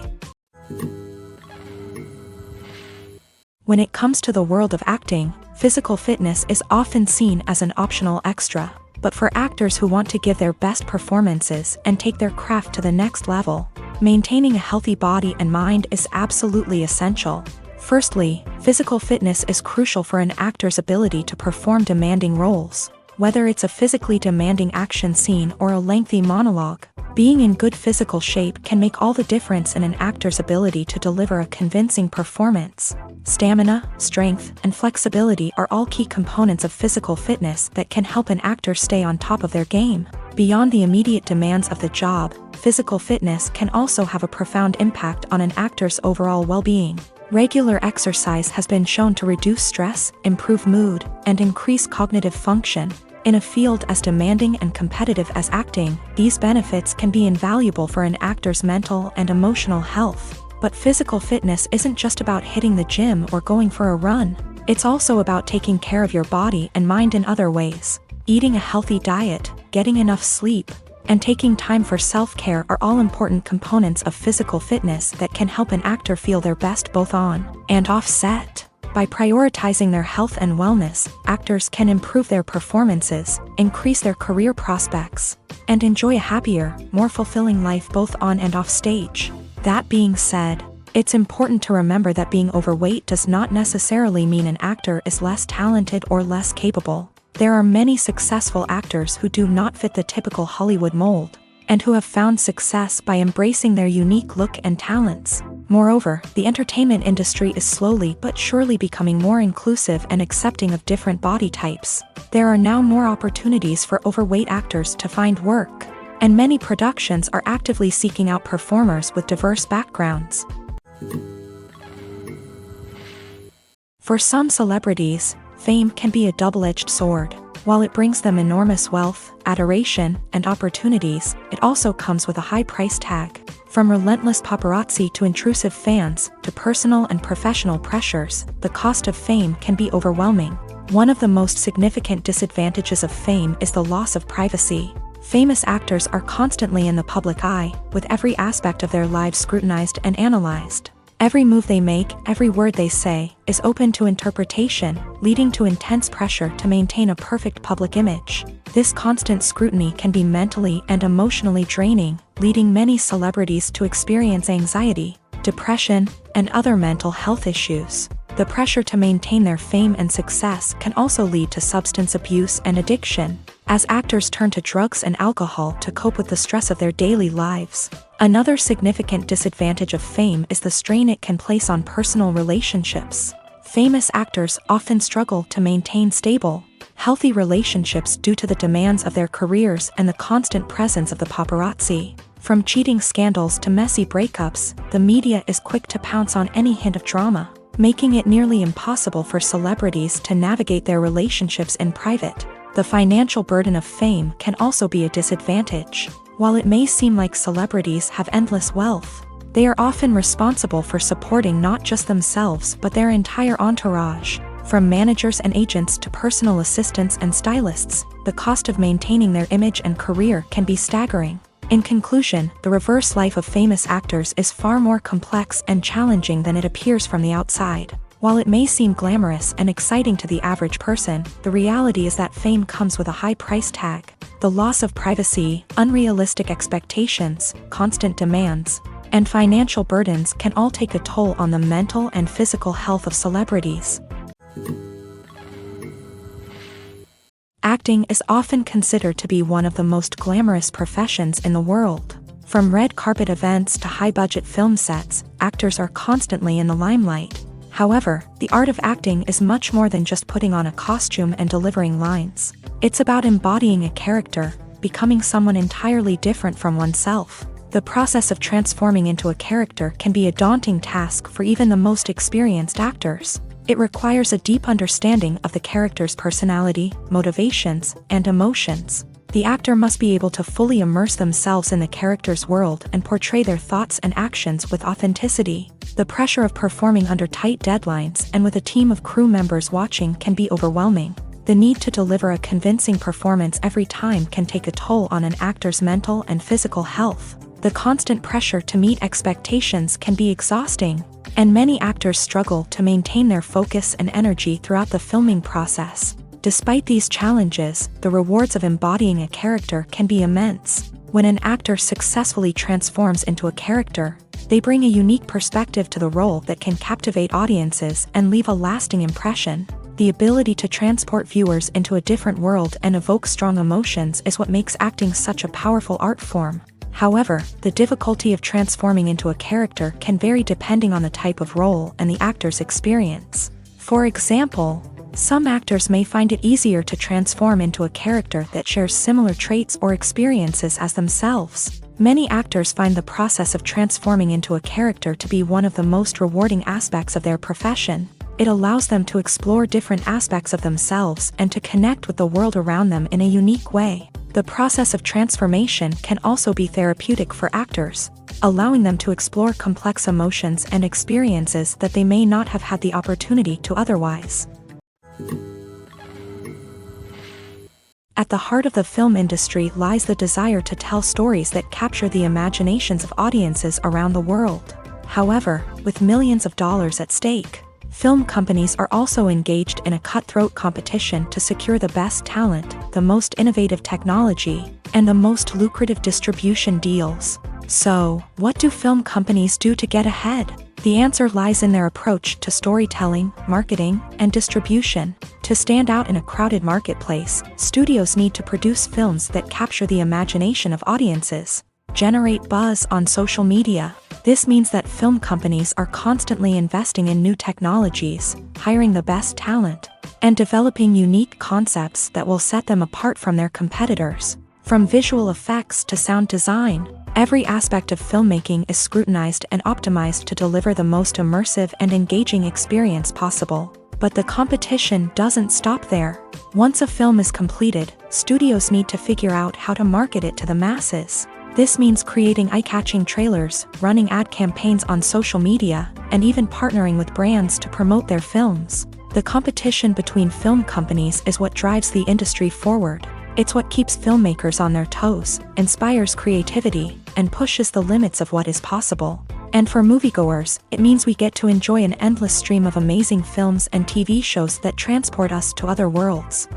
When it comes to the world of acting, physical fitness is often seen as an optional extra. But for actors who want to give their best performances and take their craft to the next level, maintaining a healthy body and mind is absolutely essential. Firstly, physical fitness is crucial for an actor's ability to perform demanding roles. Whether it's a physically demanding action scene or a lengthy monologue, being in good physical shape can make all the difference in an actor's ability to deliver a convincing performance. Stamina, strength, and flexibility are all key components of physical fitness that can help an actor stay on top of their game. Beyond the immediate demands of the job, physical fitness can also have a profound impact on an actor's overall well-being. Regular exercise has been shown to reduce stress, improve mood, and increase cognitive function. In a field as demanding and competitive as acting, these benefits can be invaluable for an actor's mental and emotional health. But physical fitness isn't just about hitting the gym or going for a run. It's also about taking care of your body and mind in other ways. Eating a healthy diet, getting enough sleep, and taking time for self-care are all important components of physical fitness that can help an actor feel their best both on and off set. By prioritizing their health and wellness, actors can improve their performances, increase their career prospects, and enjoy a happier, more fulfilling life both on and off stage. That being said, it's important to remember that being overweight does not necessarily mean an actor is less talented or less capable. There are many successful actors who do not fit the typical Hollywood mold, and who have found success by embracing their unique look and talents. Moreover, the entertainment industry is slowly but surely becoming more inclusive and accepting of different body types. There are now more opportunities for overweight actors to find work, and many productions are actively seeking out performers with diverse backgrounds. For some celebrities, fame can be a double-edged sword. While it brings them enormous wealth, adoration, and opportunities, it also comes with a high price tag. From relentless paparazzi to intrusive fans, to personal and professional pressures, the cost of fame can be overwhelming. One of the most significant disadvantages of fame is the loss of privacy. Famous actors are constantly in the public eye, with every aspect of their lives scrutinized and analyzed. Every move they make, every word they say, is open to interpretation, leading to intense pressure to maintain a perfect public image. This constant scrutiny can be mentally and emotionally draining, leading many celebrities to experience anxiety, depression, and other mental health issues. The pressure to maintain their fame and success can also lead to substance abuse and addiction, as actors turn to drugs and alcohol to cope with the stress of their daily lives. Another significant disadvantage of fame is the strain it can place on personal relationships. Famous actors often struggle to maintain stable, healthy relationships due to the demands of their careers and the constant presence of the paparazzi. From cheating scandals to messy breakups, the media is quick to pounce on any hint of drama, making it nearly impossible for celebrities to navigate their relationships in private. The financial burden of fame can also be a disadvantage. While it may seem like celebrities have endless wealth, they are often responsible for supporting not just themselves but their entire entourage. From managers and agents to personal assistants and stylists, the cost of maintaining their image and career can be staggering. In conclusion, the reverse life of famous actors is far more complex and challenging than it appears from the outside. While it may seem glamorous and exciting to the average person, the reality is that fame comes with a high price tag. The loss of privacy, unrealistic expectations, constant demands, and financial burdens can all take a toll on the mental and physical health of celebrities. Acting is often considered to be one of the most glamorous professions in the world. From red carpet events to high-budget film sets, actors are constantly in the limelight. However, the art of acting is much more than just putting on a costume and delivering lines. It's about embodying a character, becoming someone entirely different from oneself. The process of transforming into a character can be a daunting task for even the most experienced actors. It requires a deep understanding of the character's personality, motivations, and emotions. The actor must be able to fully immerse themselves in the character's world and portray their thoughts and actions with authenticity. The pressure of performing under tight deadlines and with a team of crew members watching can be overwhelming. The need to deliver a convincing performance every time can take a toll on an actor's mental and physical health. The constant pressure to meet expectations can be exhausting, and many actors struggle to maintain their focus and energy throughout the filming process. Despite these challenges, the rewards of embodying a character can be immense. When an actor successfully transforms into a character, they bring a unique perspective to the role that can captivate audiences and leave a lasting impression. The ability to transport viewers into a different world and evoke strong emotions is what makes acting such a powerful art form. However, the difficulty of transforming into a character can vary depending on the type of role and the actor's experience. For example, some actors may find it easier to transform into a character that shares similar traits or experiences as themselves. Many actors find the process of transforming into a character to be one of the most rewarding aspects of their profession. It allows them to explore different aspects of themselves and to connect with the world around them in a unique way. The process of transformation can also be therapeutic for actors, allowing them to explore complex emotions and experiences that they may not have had the opportunity to otherwise. At the heart of the film industry lies the desire to tell stories that capture the imaginations of audiences around the world. However, with millions of dollars at stake, film companies are also engaged in a cutthroat competition to secure the best talent, the most innovative technology, and the most lucrative distribution deals. So, what do film companies do to get ahead? The answer lies in their approach to storytelling, marketing, and distribution. To stand out in a crowded marketplace, studios need to produce films that capture the imagination of audiences, generate buzz on social media. This means that film companies are constantly investing in new technologies, hiring the best talent, and developing unique concepts that will set them apart from their competitors. From visual effects to sound design, every aspect of filmmaking is scrutinized and optimized to deliver the most immersive and engaging experience possible. But the competition doesn't stop there. Once a film is completed, studios need to figure out how to market it to the masses. This means creating eye-catching trailers, running ad campaigns on social media, and even partnering with brands to promote their films. The competition between film companies is what drives the industry forward. It's what keeps filmmakers on their toes, inspires creativity, and pushes the limits of what is possible. And for moviegoers, it means we get to enjoy an endless stream of amazing films and TV shows that transport us to other worlds.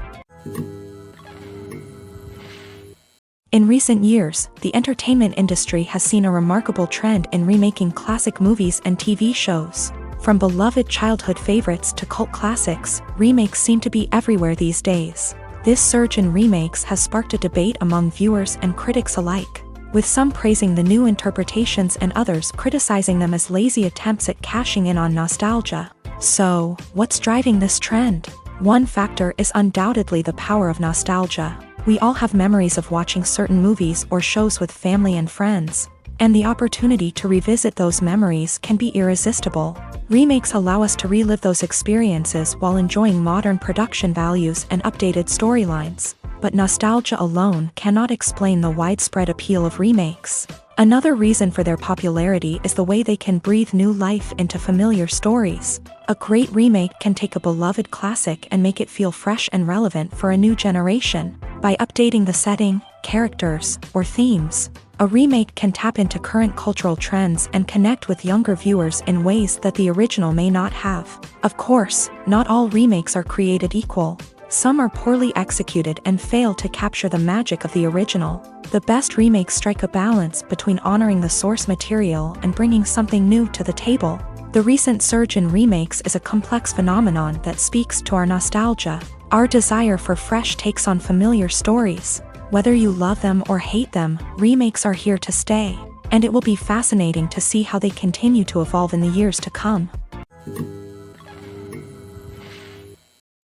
In recent years, the entertainment industry has seen a remarkable trend in remaking classic movies and TV shows. From beloved childhood favorites to cult classics, remakes seem to be everywhere these days. This surge in remakes has sparked a debate among viewers and critics alike, with some praising the new interpretations and others criticizing them as lazy attempts at cashing in on nostalgia. So, what's driving this trend? One factor is undoubtedly the power of nostalgia. We all have memories of watching certain movies or shows with family and friends, and the opportunity to revisit those memories can be irresistible. Remakes allow us to relive those experiences while enjoying modern production values and updated storylines. But nostalgia alone cannot explain the widespread appeal of remakes. Another reason for their popularity is the way they can breathe new life into familiar stories. A great remake can take a beloved classic and make it feel fresh and relevant for a new generation. By updating the setting, characters, or themes, a remake can tap into current cultural trends and connect with younger viewers in ways that the original may not have. Of course, not all remakes are created equal. Some are poorly executed and fail to capture the magic of the original. The best remakes strike a balance between honoring the source material and bringing something new to the table. The recent surge in remakes is a complex phenomenon that speaks to our nostalgia, our desire for fresh takes on familiar stories. Whether you love them or hate them, remakes are here to stay, and it will be fascinating to see how they continue to evolve in the years to come.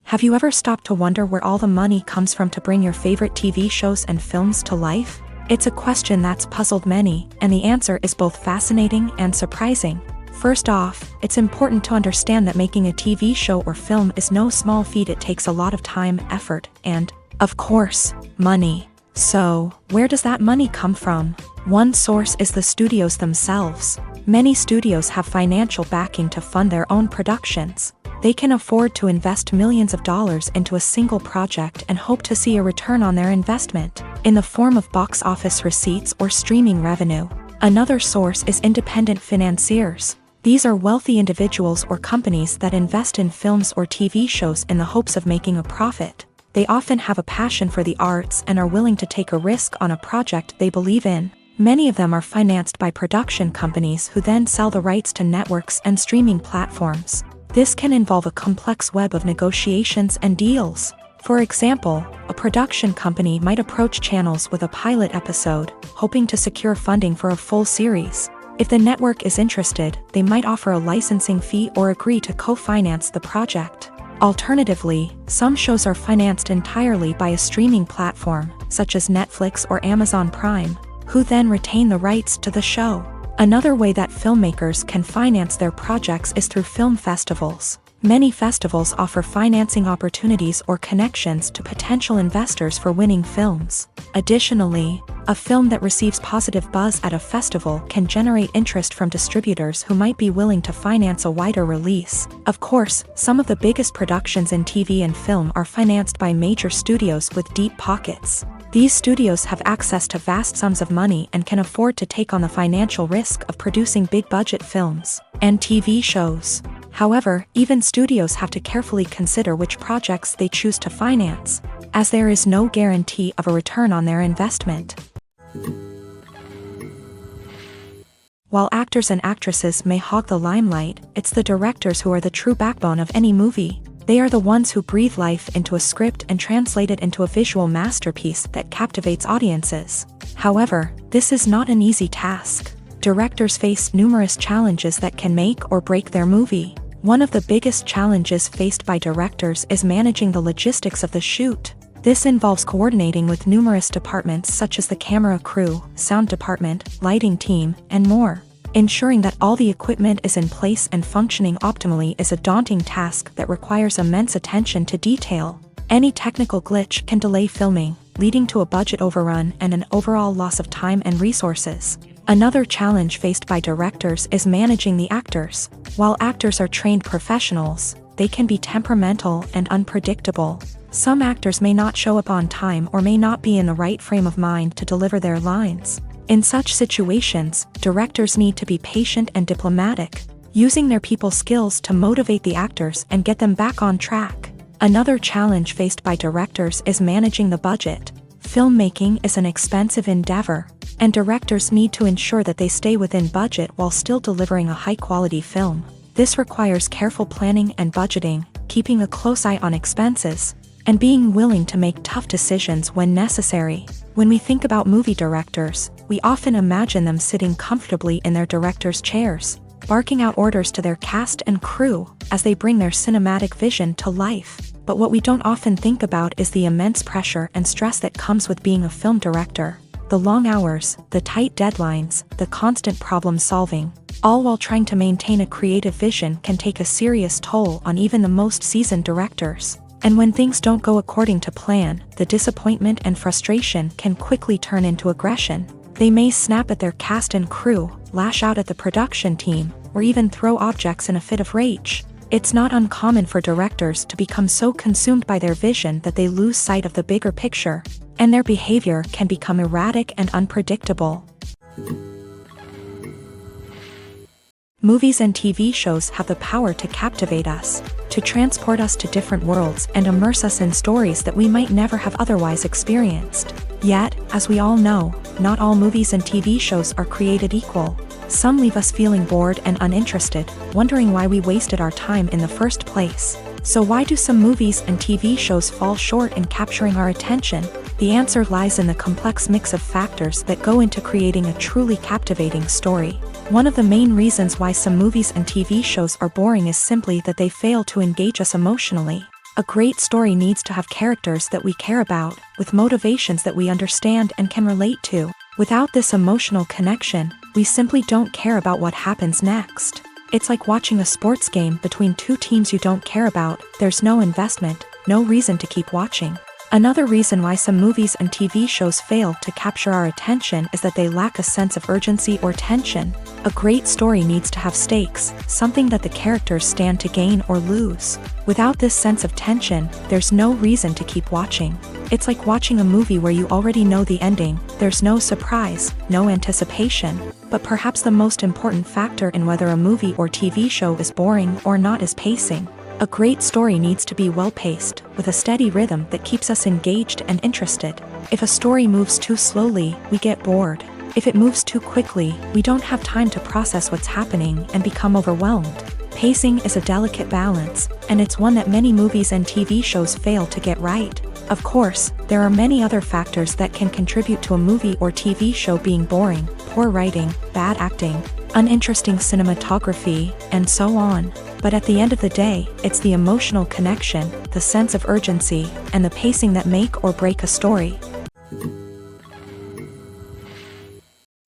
Have you ever stopped to wonder where all the money comes from to bring your favorite TV shows and films to life? It's a question that's puzzled many, and the answer is both fascinating and surprising. First off, it's important to understand that making a TV show or film is no small feat. It takes a lot of time, effort, and, of course, money. So, where does that money come from? One source is the studios themselves. Many studios have financial backing to fund their own productions. They can afford to invest millions of dollars into a single project and hope to see a return on their investment, in the form of box office receipts or streaming revenue. Another source is independent financiers. These are wealthy individuals or companies that invest in films or TV shows in the hopes of making a profit. They often have a passion for the arts and are willing to take a risk on a project they believe in. Many of them are financed by production companies who then sell the rights to networks and streaming platforms. This can involve a complex web of negotiations and deals. For example, a production company might approach channels with a pilot episode, hoping to secure funding for a full series. If the network is interested, they might offer a licensing fee or agree to co-finance the project. Alternatively, some shows are financed entirely by a streaming platform, such as Netflix or Amazon Prime, who then retain the rights to the show. Another way that filmmakers can finance their projects is through film festivals. Many festivals offer financing opportunities or connections to potential investors for winning films. Additionally, a film that receives positive buzz at a festival can generate interest from distributors who might be willing to finance a wider release. Of course, some of the biggest productions in TV and film are financed by major studios with deep pockets. These studios have access to vast sums of money and can afford to take on the financial risk of producing big-budget films and TV shows. However, even studios have to carefully consider which projects they choose to finance, as there is no guarantee of a return on their investment. While actors and actresses may hog the limelight, it's the directors who are the true backbone of any movie. They are the ones who breathe life into a script and translate it into a visual masterpiece that captivates audiences. However, this is not an easy task. Directors face numerous challenges that can make or break their movie. One of the biggest challenges faced by directors is managing the logistics of the shoot. This involves coordinating with numerous departments such as the camera crew, sound department, lighting team, and more. Ensuring that all the equipment is in place and functioning optimally is a daunting task that requires immense attention to detail. Any technical glitch can delay filming, leading to a budget overrun and an overall loss of time and resources. Another challenge faced by directors is managing the actors. While actors are trained professionals, they can be temperamental and unpredictable. Some actors may not show up on time or may not be in the right frame of mind to deliver their lines. In such situations, directors need to be patient and diplomatic, using their people skills to motivate the actors and get them back on track. Another challenge faced by directors is managing the budget. Filmmaking is an expensive endeavor, and directors need to ensure that they stay within budget while still delivering a high-quality film. This requires careful planning and budgeting, keeping a close eye on expenses, and being willing to make tough decisions when necessary. When we think about movie directors, we often imagine them sitting comfortably in their director's chairs, barking out orders to their cast and crew as they bring their cinematic vision to life. But what we don't often think about is the immense pressure and stress that comes with being a film director. The long hours, the tight deadlines, the constant problem solving, all while trying to maintain a creative vision can take a serious toll on even the most seasoned directors. And when things don't go according to plan, the disappointment and frustration can quickly turn into aggression. They may snap at their cast and crew, lash out at the production team, or even throw objects in a fit of rage. It's not uncommon for directors to become so consumed by their vision that they lose sight of the bigger picture, and their behavior can become erratic and unpredictable. Movies and TV shows have the power to captivate us, to transport us to different worlds and immerse us in stories that we might never have otherwise experienced. Yet, as we all know, not all movies and TV shows are created equal. Some leave us feeling bored and uninterested, wondering why we wasted our time in the first place. So why do some movies and TV shows fall short in capturing our attention? The answer lies in the complex mix of factors that go into creating a truly captivating story. One of the main reasons why some movies and TV shows are boring is simply that they fail to engage us emotionally. A great story needs to have characters that we care about, with motivations that we understand and can relate to. Without this emotional connection, we simply don't care about what happens next. It's like watching a sports game between two teams you don't care about. There's no investment, no reason to keep watching. Another reason why some movies and TV shows fail to capture our attention is that they lack a sense of urgency or tension. A great story needs to have stakes, something that the characters stand to gain or lose. Without this sense of tension, there's no reason to keep watching. It's like watching a movie where you already know the ending. There's no surprise, no anticipation. But perhaps the most important factor in whether a movie or TV show is boring or not is pacing. A great story needs to be well-paced, with a steady rhythm that keeps us engaged and interested. If a story moves too slowly, we get bored. If it moves too quickly, we don't have time to process what's happening and become overwhelmed. Pacing is a delicate balance, and it's one that many movies and TV shows fail to get right. Of course, there are many other factors that can contribute to a movie or TV show being boring: poor writing, bad acting, uninteresting cinematography, and so on. But at the end of the day, it's the emotional connection, the sense of urgency, and the pacing that make or break a story.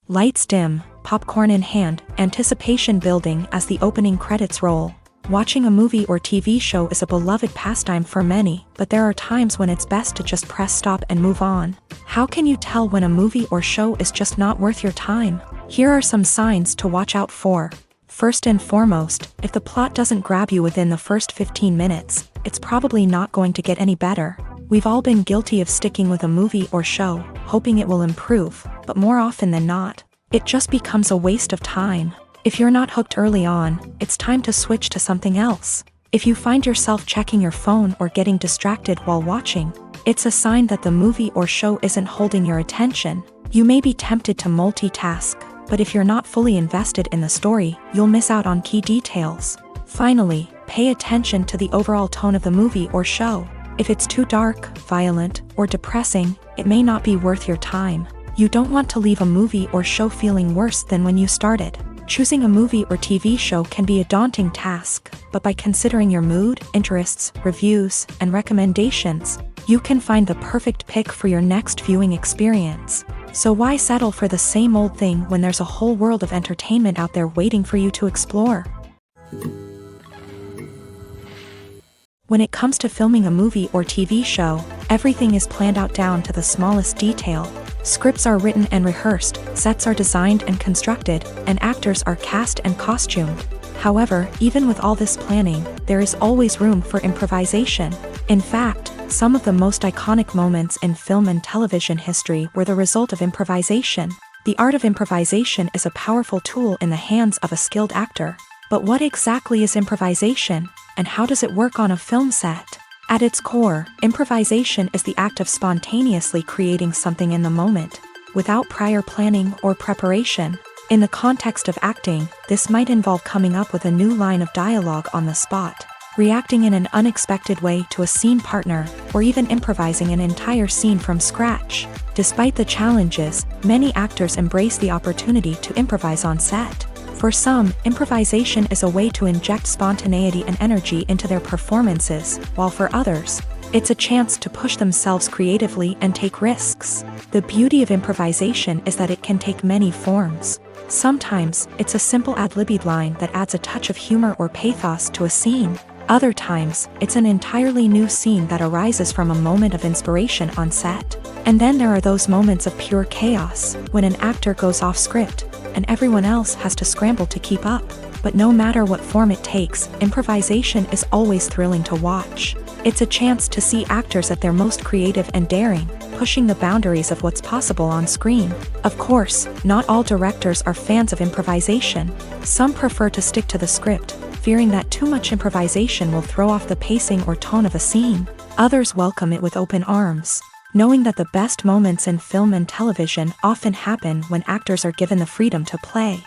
Lights dim, popcorn in hand, anticipation building as the opening credits roll. Watching a movie or TV show is a beloved pastime for many, but there are times when it's best to just press stop and move on. How can you tell when a movie or show is just not worth your time? Here are some signs to watch out for. First and foremost, if the plot doesn't grab you within the first 15 minutes, it's probably not going to get any better. We've all been guilty of sticking with a movie or show, hoping it will improve, but more often than not, it just becomes a waste of time. If you're not hooked early on, it's time to switch to something else. If you find yourself checking your phone or getting distracted while watching, it's a sign that the movie or show isn't holding your attention. You may be tempted to multitask, but if you're not fully invested in the story, you'll miss out on key details. Finally, pay attention to the overall tone of the movie or show. If it's too dark, violent, or depressing, it may not be worth your time. You don't want to leave a movie or show feeling worse than when you started. Choosing a movie or TV show can be a daunting task, but by considering your mood, interests, reviews, and recommendations, you can find the perfect pick for your next viewing experience. So why settle for the same old thing when there's a whole world of entertainment out there waiting for you to explore? When it comes to filming a movie or TV show, everything is planned out down to the smallest detail. Scripts are written and rehearsed, sets are designed and constructed, and actors are cast and costumed. However, even with all this planning, there is always room for improvisation. In fact, some of the most iconic moments in film and television history were the result of improvisation. The art of improvisation is a powerful tool in the hands of a skilled actor. But what exactly is improvisation, and how does it work on a film set? At its core, improvisation is the act of spontaneously creating something in the moment, without prior planning or preparation. In the context of acting, this might involve coming up with a new line of dialogue on the spot, reacting in an unexpected way to a scene partner, or even improvising an entire scene from scratch. Despite the challenges, many actors embrace the opportunity to improvise on set. For some, improvisation is a way to inject spontaneity and energy into their performances, while for others, it's a chance to push themselves creatively and take risks. The beauty of improvisation is that it can take many forms. Sometimes, it's a simple ad-libbed line that adds a touch of humor or pathos to a scene. Other times, it's an entirely new scene that arises from a moment of inspiration on set. And then there are those moments of pure chaos, when an actor goes off script, and everyone else has to scramble to keep up. But no matter what form it takes, improvisation is always thrilling to watch. It's a chance to see actors at their most creative and daring, pushing the boundaries of what's possible on screen. Of course, not all directors are fans of improvisation. Some prefer to stick to the script, fearing that too much improvisation will throw off the pacing or tone of a scene. Others welcome it with open arms, knowing that the best moments in film and television often happen when actors are given the freedom to play.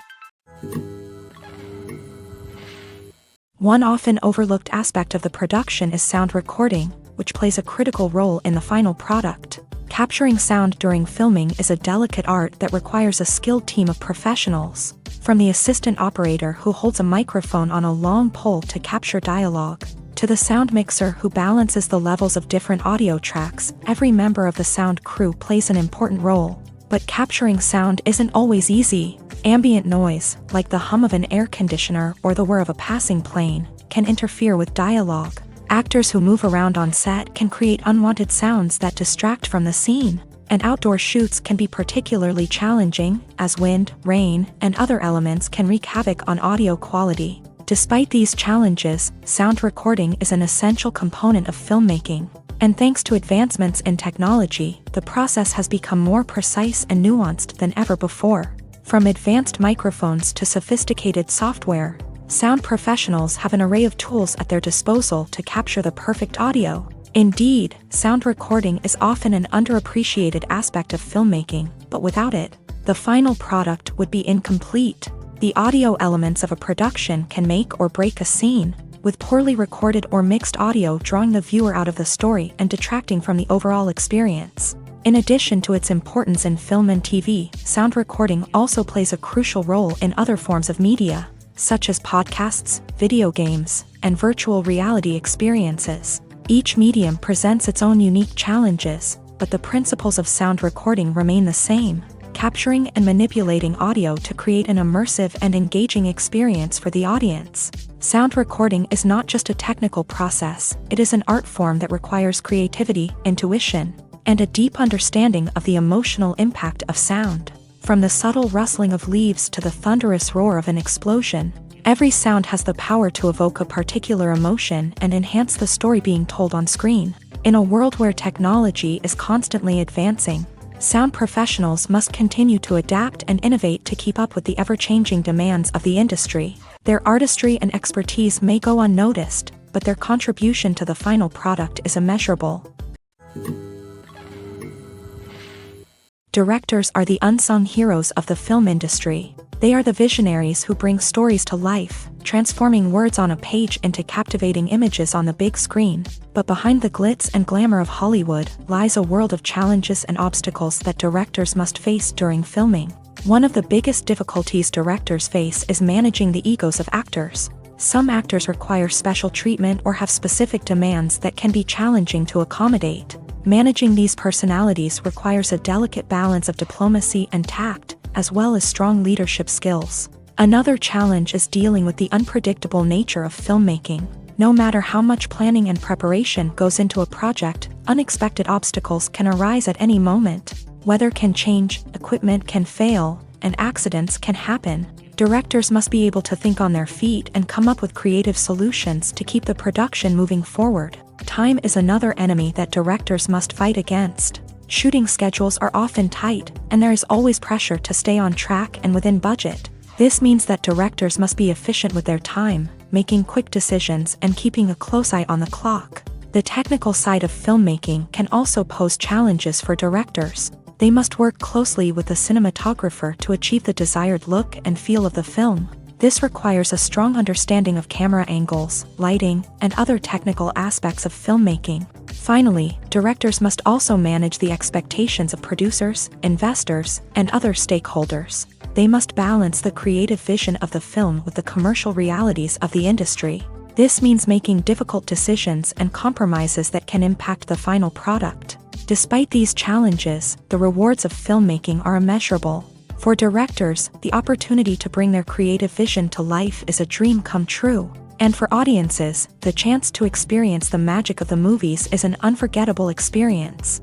One often overlooked aspect of the production is sound recording, which plays a critical role in the final product. Capturing sound during filming is a delicate art that requires a skilled team of professionals. From the assistant operator who holds a microphone on a long pole to capture dialogue, to the sound mixer who balances the levels of different audio tracks, every member of the sound crew plays an important role. But capturing sound isn't always easy. Ambient noise, like the hum of an air conditioner or the whir of a passing plane, can interfere with dialogue. Actors who move around on set can create unwanted sounds that distract from the scene. And outdoor shoots can be particularly challenging, as wind, rain, and other elements can wreak havoc on audio quality. Despite these challenges, sound recording is an essential component of filmmaking. And thanks to advancements in technology, the process has become more precise and nuanced than ever before. From advanced microphones to sophisticated software, sound professionals have an array of tools at their disposal to capture the perfect audio. Indeed, sound recording is often an underappreciated aspect of filmmaking, but without it, the final product would be incomplete. The audio elements of a production can make or break a scene, with poorly recorded or mixed audio drawing the viewer out of the story and detracting from the overall experience. In addition to its importance in film and TV, sound recording also plays a crucial role in other forms of media, such as podcasts, video games, and virtual reality experiences. Each medium presents its own unique challenges, but the principles of sound recording remain the same, capturing and manipulating audio to create an immersive and engaging experience for the audience. Sound recording is not just a technical process, it is an art form that requires creativity, intuition, and a deep understanding of the emotional impact of sound. From the subtle rustling of leaves to the thunderous roar of an explosion, every sound has the power to evoke a particular emotion and enhance the story being told on screen. In a world where technology is constantly advancing, sound professionals must continue to adapt and innovate to keep up with the ever-changing demands of the industry. Their artistry and expertise may go unnoticed, but their contribution to the final product is immeasurable. Directors are the unsung heroes of the film industry. They are the visionaries who bring stories to life, transforming words on a page into captivating images on the big screen. But behind the glitz and glamour of Hollywood lies a world of challenges and obstacles that directors must face during filming. One of the biggest difficulties directors face is managing the egos of actors. Some actors require special treatment or have specific demands that can be challenging to accommodate. Managing these personalities requires a delicate balance of diplomacy and tact, as well as strong leadership skills. Another challenge is dealing with the unpredictable nature of filmmaking. No matter how much planning and preparation goes into a project, unexpected obstacles can arise at any moment. Weather can change, equipment can fail, and accidents can happen. Directors must be able to think on their feet and come up with creative solutions to keep the production moving forward. Time is another enemy that directors must fight against. Shooting schedules are often tight, and there is always pressure to stay on track and within budget. This means that directors must be efficient with their time, making quick decisions and keeping a close eye on the clock. The technical side of filmmaking can also pose challenges for directors. They must work closely with the cinematographer to achieve the desired look and feel of the film. This requires a strong understanding of camera angles, lighting, and other technical aspects of filmmaking. Finally, directors must also manage the expectations of producers, investors, and other stakeholders. They must balance the creative vision of the film with the commercial realities of the industry. This means making difficult decisions and compromises that can impact the final product. Despite these challenges, the rewards of filmmaking are immeasurable. For directors, the opportunity to bring their creative vision to life is a dream come true. And for audiences, the chance to experience the magic of the movies is an unforgettable experience.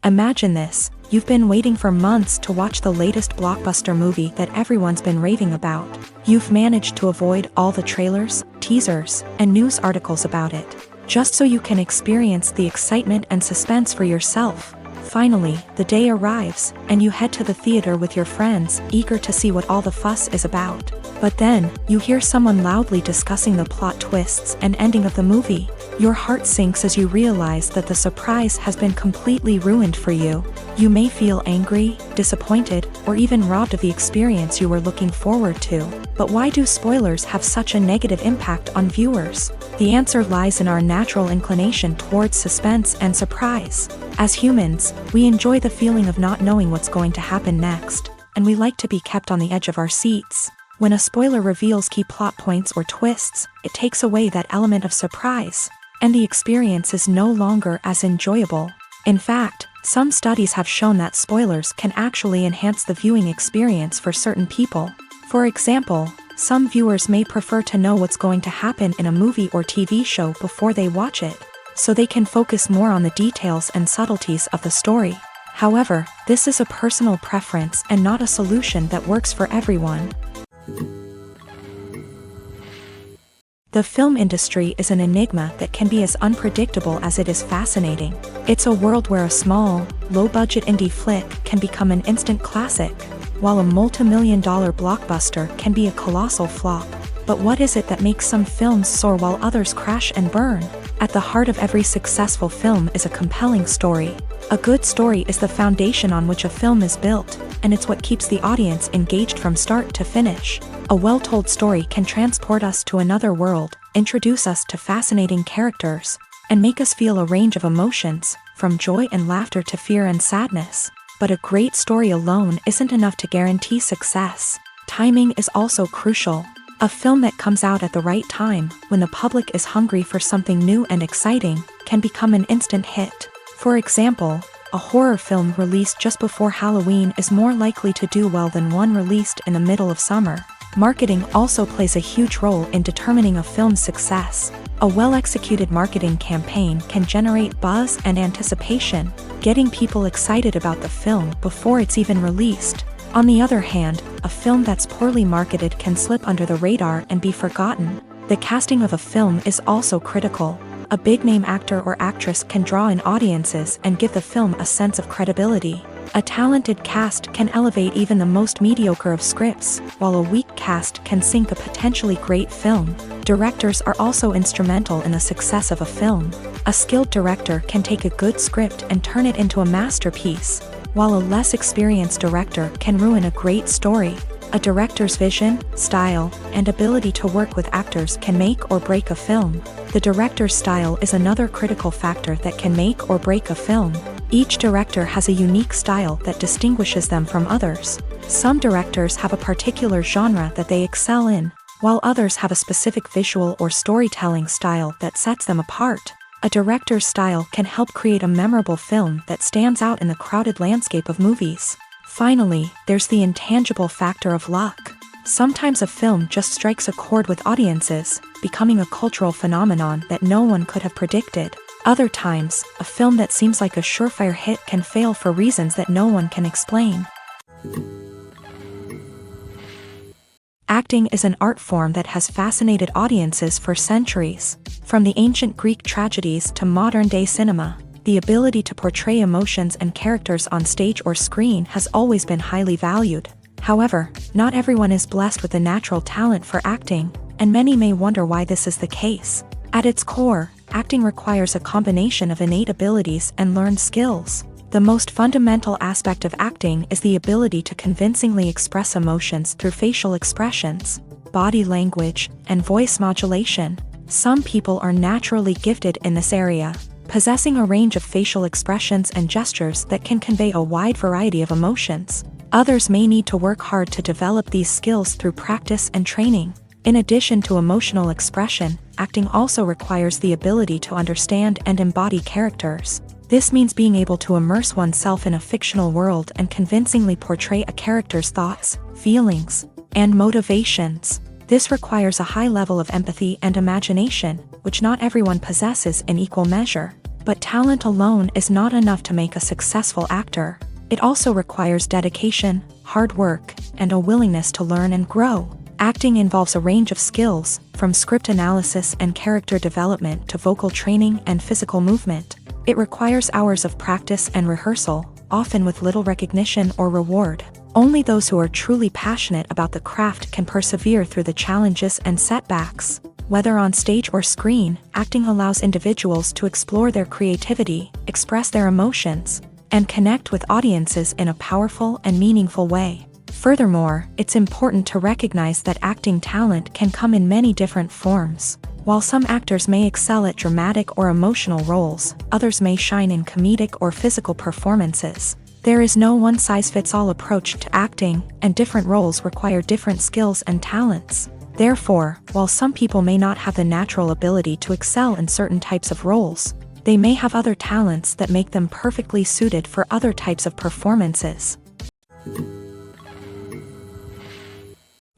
Imagine this: you've been waiting for months to watch the latest blockbuster movie that everyone's been raving about. You've managed to avoid all the trailers, teasers, and news articles about it, just so you can experience the excitement and suspense for yourself. Finally, the day arrives, and you head to the theater with your friends, eager to see what all the fuss is about. But then, you hear someone loudly discussing the plot twists and ending of the movie. Your heart sinks as you realize that the surprise has been completely ruined for you. You may feel angry, disappointed, or even robbed of the experience you were looking forward to. But why do spoilers have such a negative impact on viewers? The answer lies in our natural inclination towards suspense and surprise. As humans, we enjoy the feeling of not knowing what's going to happen next, and we like to be kept on the edge of our seats. When a spoiler reveals key plot points or twists, it takes away that element of surprise, and the experience is no longer as enjoyable. In fact, some studies have shown that spoilers can actually enhance the viewing experience for certain people. For example, some viewers may prefer to know what's going to happen in a movie or TV show before they watch it, so they can focus more on the details and subtleties of the story. However, this is a personal preference and not a solution that works for everyone. The film industry is an enigma that can be as unpredictable as it is fascinating. It's a world where a small, low-budget indie flick can become an instant classic, while a multi-million-dollar blockbuster can be a colossal flop. But what is it that makes some films soar while others crash and burn? At the heart of every successful film is a compelling story. A good story is the foundation on which a film is built, and it's what keeps the audience engaged from start to finish. A well-told story can transport us to another world, introduce us to fascinating characters, and make us feel a range of emotions, from joy and laughter to fear and sadness. But a great story alone isn't enough to guarantee success. Timing is also crucial. A film that comes out at the right time, when the public is hungry for something new and exciting, can become an instant hit. For example, a horror film released just before Halloween is more likely to do well than one released in the middle of summer. Marketing also plays a huge role in determining a film's success. A well-executed marketing campaign can generate buzz and anticipation, getting people excited about the film before it's even released. On the other hand, a film that's poorly marketed can slip under the radar and be forgotten. The casting of a film is also critical. A big-name actor or actress can draw in audiences and give the film a sense of credibility. A talented cast can elevate even the most mediocre of scripts, while a weak cast can sink a potentially great film. Directors are also instrumental in the success of a film. A skilled director can take a good script and turn it into a masterpiece, while a less experienced director can ruin a great story. A director's vision, style, and ability to work with actors can make or break a film. The director's style is another critical factor that can make or break a film. Each director has a unique style that distinguishes them from others. Some directors have a particular genre that they excel in, while others have a specific visual or storytelling style that sets them apart. A director's style can help create a memorable film that stands out in the crowded landscape of movies. Finally, there's the intangible factor of luck. Sometimes a film just strikes a chord with audiences, becoming a cultural phenomenon that no one could have predicted. Other times, a film that seems like a surefire hit can fail for reasons that no one can explain. Acting is an art form that has fascinated audiences for centuries. From the ancient Greek tragedies to modern-day cinema, the ability to portray emotions and characters on stage or screen has always been highly valued. However, not everyone is blessed with a natural talent for acting, and many may wonder why this is the case. At its core, acting requires a combination of innate abilities and learned skills. The most fundamental aspect of acting is the ability to convincingly express emotions through facial expressions, body language, and voice modulation. Some people are naturally gifted in this area, possessing a range of facial expressions and gestures that can convey a wide variety of emotions. Others may need to work hard to develop these skills through practice and training. In addition to emotional expression, acting also requires the ability to understand and embody characters. This means being able to immerse oneself in a fictional world and convincingly portray a character's thoughts, feelings, and motivations. This requires a high level of empathy and imagination, which not everyone possesses in equal measure. But talent alone is not enough to make a successful actor. It also requires dedication, hard work, and a willingness to learn and grow. Acting involves a range of skills, from script analysis and character development to vocal training and physical movement. It requires hours of practice and rehearsal, often with little recognition or reward. Only those who are truly passionate about the craft can persevere through the challenges and setbacks. Whether on stage or screen, acting allows individuals to explore their creativity, express their emotions, and connect with audiences in a powerful and meaningful way. Furthermore, it's important to recognize that acting talent can come in many different forms. While some actors may excel at dramatic or emotional roles, others may shine in comedic or physical performances. There is no one-size-fits-all approach to acting, and different roles require different skills and talents. Therefore, while some people may not have the natural ability to excel in certain types of roles, they may have other talents that make them perfectly suited for other types of performances.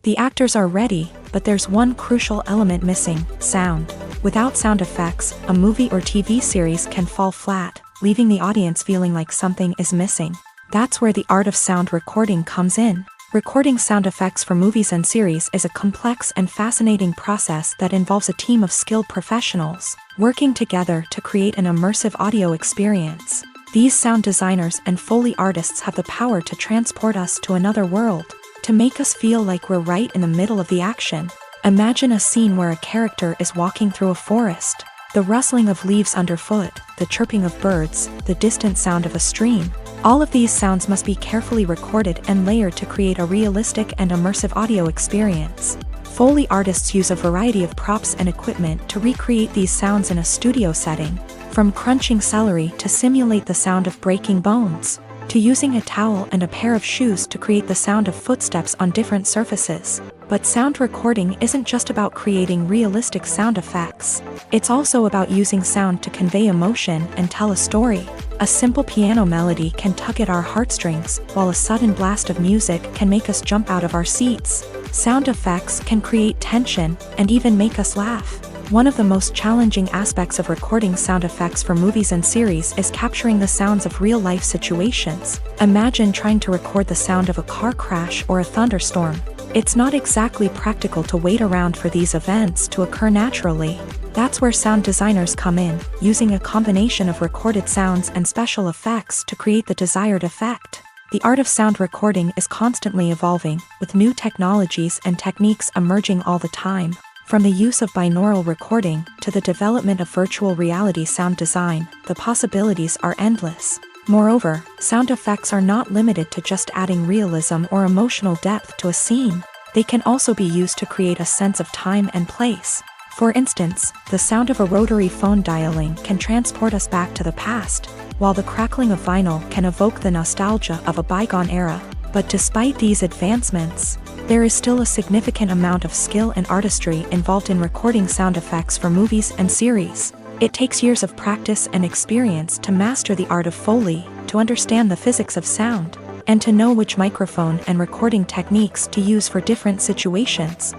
The actors are ready, but there's one crucial element missing: sound. Without sound effects, a movie or TV series can fall flat, leaving the audience feeling like something is missing. That's where the art of sound recording comes in. Recording sound effects for movies and series is a complex and fascinating process that involves a team of skilled professionals working together to create an immersive audio experience. These sound designers and Foley artists have the power to transport us to another world, to make us feel like we're right in the middle of the action. Imagine a scene where a character is walking through a forest. The rustling of leaves underfoot, the chirping of birds, the distant sound of a stream. All of these sounds must be carefully recorded and layered to create a realistic and immersive audio experience. Foley artists use a variety of props and equipment to recreate these sounds in a studio setting, from crunching celery to simulate the sound of breaking bones, to using a towel and a pair of shoes to create the sound of footsteps on different surfaces. But sound recording isn't just about creating realistic sound effects. It's also about using sound to convey emotion and tell a story. A simple piano melody can tug at our heartstrings, while a sudden blast of music can make us jump out of our seats. Sound effects can create tension and even make us laugh. One of the most challenging aspects of recording sound effects for movies and series is capturing the sounds of real-life situations. Imagine trying to record the sound of a car crash or a thunderstorm. It's not exactly practical to wait around for these events to occur naturally. That's where sound designers come in, using a combination of recorded sounds and special effects to create the desired effect. The art of sound recording is constantly evolving, with new technologies and techniques emerging all the time. From the use of binaural recording to the development of virtual reality sound design, the possibilities are endless. Moreover, sound effects are not limited to just adding realism or emotional depth to a scene. They can also be used to create a sense of time and place. For instance, the sound of a rotary phone dialing can transport us back to the past, while the crackling of vinyl can evoke the nostalgia of a bygone era. But despite these advancements, there is still a significant amount of skill and artistry involved in recording sound effects for movies and series. It takes years of practice and experience to master the art of Foley, to understand the physics of sound, and to know which microphone and recording techniques to use for different situations.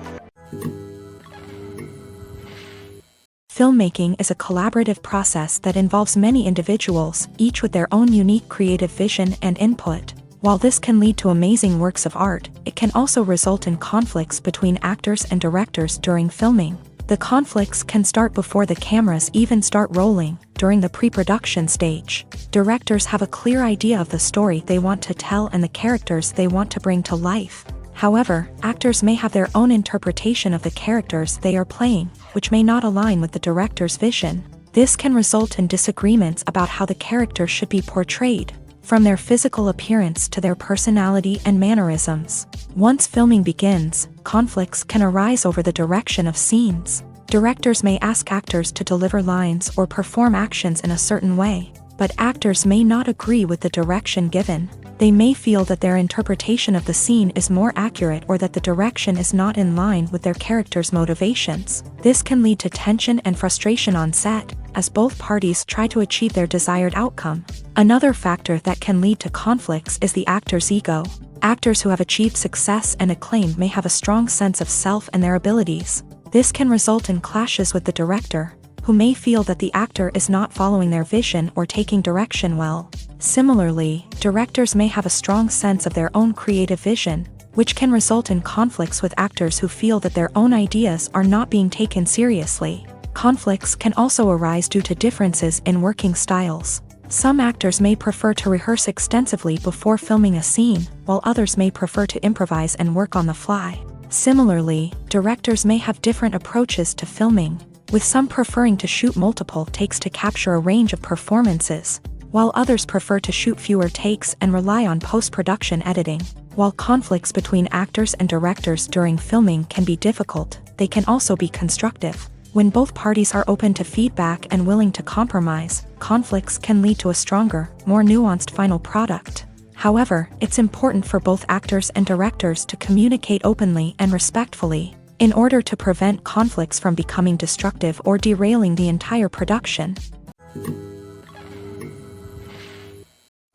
Filmmaking is a collaborative process that involves many individuals, each with their own unique creative vision and input. While this can lead to amazing works of art, it can also result in conflicts between actors and directors during filming. The conflicts can start before the cameras even start rolling, during the pre-production stage. Directors have a clear idea of the story they want to tell and the characters they want to bring to life. However, actors may have their own interpretation of the characters they are playing, which may not align with the director's vision. This can result in disagreements about how the character should be portrayed, from their physical appearance to their personality and mannerisms. Once filming begins, conflicts can arise over the direction of scenes. Directors may ask actors to deliver lines or perform actions in a certain way, but actors may not agree with the direction given. They may feel that their interpretation of the scene is more accurate or that the direction is not in line with their character's motivations. This can lead to tension and frustration on set, as both parties try to achieve their desired outcome. Another factor that can lead to conflicts is the actor's ego. Actors who have achieved success and acclaim may have a strong sense of self and their abilities. This can result in clashes with the director, who may feel that the actor is not following their vision or taking direction well. Similarly, directors may have a strong sense of their own creative vision, which can result in conflicts with actors who feel that their own ideas are not being taken seriously. Conflicts can also arise due to differences in working styles. Some actors may prefer to rehearse extensively before filming a scene, while others may prefer to improvise and work on the fly. Similarly, directors may have different approaches to filming, with some preferring to shoot multiple takes to capture a range of performances, while others prefer to shoot fewer takes and rely on post-production editing. While conflicts between actors and directors during filming can be difficult, they can also be constructive. When both parties are open to feedback and willing to compromise, conflicts can lead to a stronger, more nuanced final product. However, it's important for both actors and directors to communicate openly and respectfully, in order to prevent conflicts from becoming destructive or derailing the entire production.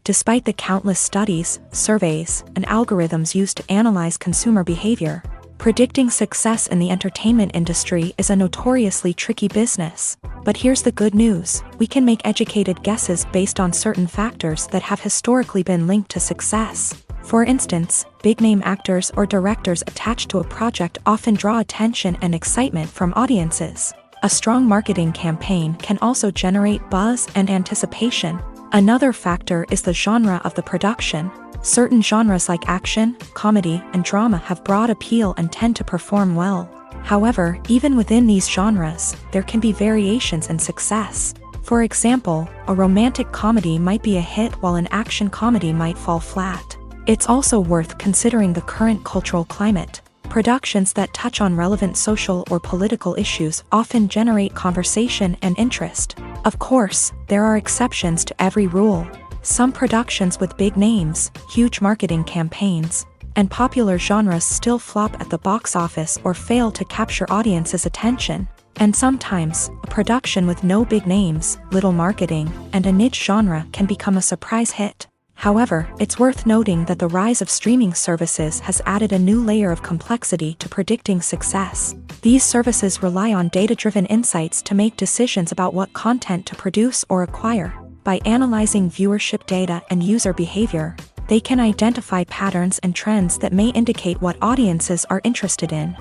Despite the countless studies, surveys, and algorithms used to analyze consumer behavior, predicting success in the entertainment industry is a notoriously tricky business. But here's the good news: we can make educated guesses based on certain factors that have historically been linked to success. For instance, big-name actors or directors attached to a project often draw attention and excitement from audiences. A strong marketing campaign can also generate buzz and anticipation. Another factor is the genre of the production. Certain genres like action, comedy, and drama have broad appeal and tend to perform well. However, even within these genres, there can be variations in success. For example, a romantic comedy might be a hit while an action comedy might fall flat. It's also worth considering the current cultural climate. Productions that touch on relevant social or political issues often generate conversation and interest. Of course, there are exceptions to every rule. Some productions with big names, huge marketing campaigns, and popular genres still flop at the box office or fail to capture audiences' attention. And sometimes, a production with no big names, little marketing, and a niche genre can become a surprise hit. However, it's worth noting that the rise of streaming services has added a new layer of complexity to predicting success. These services rely on data-driven insights to make decisions about what content to produce or acquire. By analyzing viewership data and user behavior, they can identify patterns and trends that may indicate what audiences are interested in.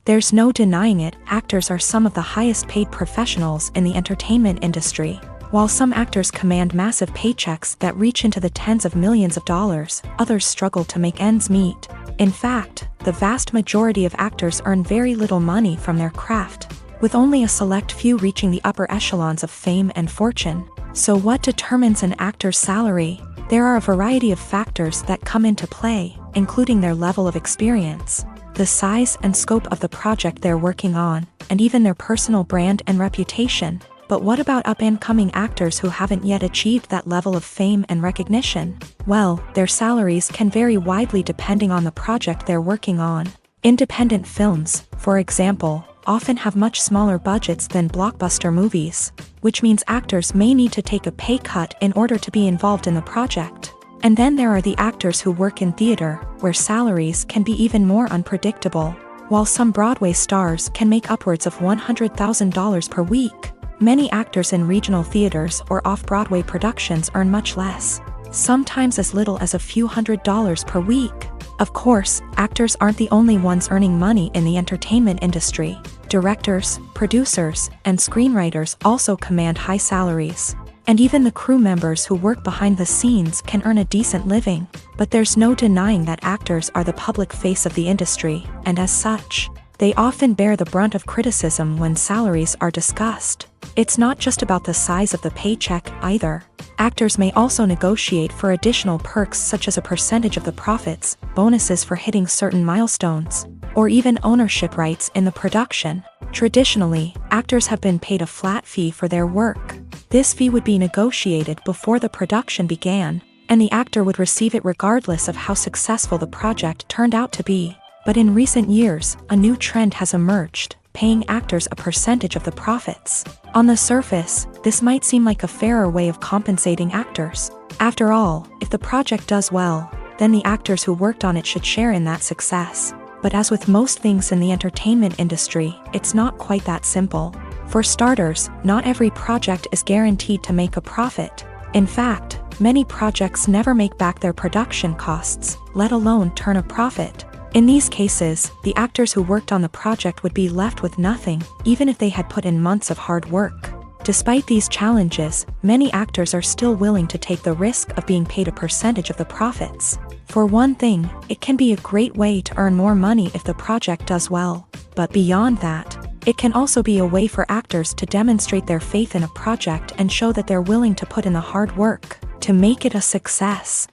There's no denying it, actors are some of the highest-paid professionals in the entertainment industry. While some actors command massive paychecks that reach into the tens of millions of dollars, others struggle to make ends meet. In fact, the vast majority of actors earn very little money from their craft, with only a select few reaching the upper echelons of fame and fortune. So what determines an actor's salary? There are a variety of factors that come into play, including their level of experience, the size and scope of the project they're working on, and even their personal brand and reputation. But what about up-and-coming actors who haven't yet achieved that level of fame and recognition? Well, their salaries can vary widely depending on the project they're working on. Independent films, for example, often have much smaller budgets than blockbuster movies, which means actors may need to take a pay cut in order to be involved in the project. And then there are the actors who work in theater, where salaries can be even more unpredictable. While some Broadway stars can make upwards of $100,000 per week, Many actors in regional theaters or off-Broadway productions earn much less, sometimes as little as a few $100s per week. Of course, actors aren't the only ones earning money in the entertainment industry. Directors, producers, and screenwriters also command high salaries. And even the crew members who work behind the scenes can earn a decent living. But there's no denying that actors are the public face of the industry, and as such, they often bear the brunt of criticism when salaries are discussed. It's not just about the size of the paycheck either. Actors may also negotiate for additional perks such as a percentage of the profits, bonuses for hitting certain milestones, or even ownership rights in the production. Traditionally, actors have been paid a flat fee for their work. This fee would be negotiated before the production began, and the actor would receive it regardless of how successful the project turned out to be. But in recent years, a new trend has emerged, paying actors a percentage of the profits. On the surface, this might seem like a fairer way of compensating actors. After all, if the project does well, then the actors who worked on it should share in that success. But as with most things in the entertainment industry, it's not quite that simple. For starters, not every project is guaranteed to make a profit. In fact, many projects never make back their production costs, let alone turn a profit. In these cases, the actors who worked on the project would be left with nothing, even if they had put in months of hard work. Despite these challenges, many actors are still willing to take the risk of being paid a percentage of the profits. For one thing, it can be a great way to earn more money if the project does well. But beyond that, it can also be a way for actors to demonstrate their faith in a project and show that they're willing to put in the hard work to make it a success.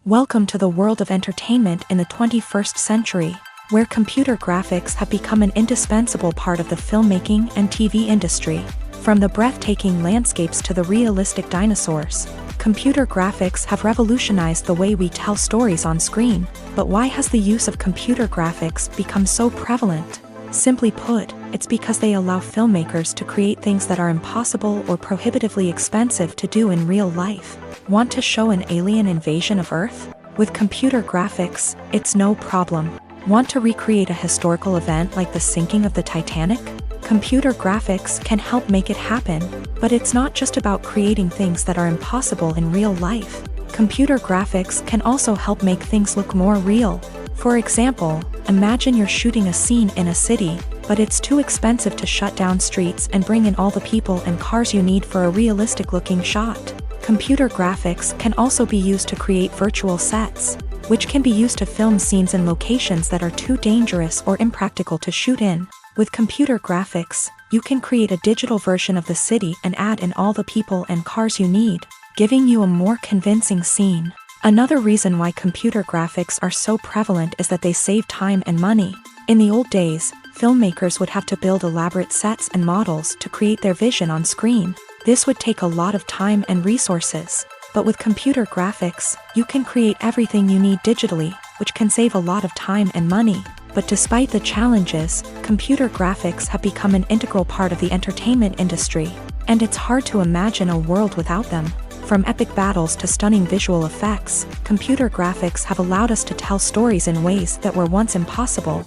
Welcome to the world of entertainment in the 21st century, where computer graphics have become an indispensable part of the filmmaking and TV industry. From the breathtaking landscapes to the realistic dinosaurs, computer graphics have revolutionized the way we tell stories on screen. But why has the use of computer graphics become so prevalent? Simply put, it's because they allow filmmakers to create things that are impossible or prohibitively expensive to do in real life. Want to show an alien invasion of Earth? With computer graphics, it's no problem. Want to recreate a historical event like the sinking of the Titanic? Computer graphics can help make it happen. But it's not just about creating things that are impossible in real life. Computer graphics can also help make things look more real. For example, imagine you're shooting a scene in a city, but it's too expensive to shut down streets and bring in all the people and cars you need for a realistic-looking shot. Computer graphics can also be used to create virtual sets, which can be used to film scenes in locations that are too dangerous or impractical to shoot in. With computer graphics, you can create a digital version of the city and add in all the people and cars you need, giving you a more convincing scene. Another reason why computer graphics are so prevalent is that they save time and money. In the old days, filmmakers would have to build elaborate sets and models to create their vision on screen. This would take a lot of time and resources. But with computer graphics, you can create everything you need digitally, which can save a lot of time and money. But despite the challenges, computer graphics have become an integral part of the entertainment industry, and it's hard to imagine a world without them. From epic battles to stunning visual effects, computer graphics have allowed us to tell stories in ways that were once impossible.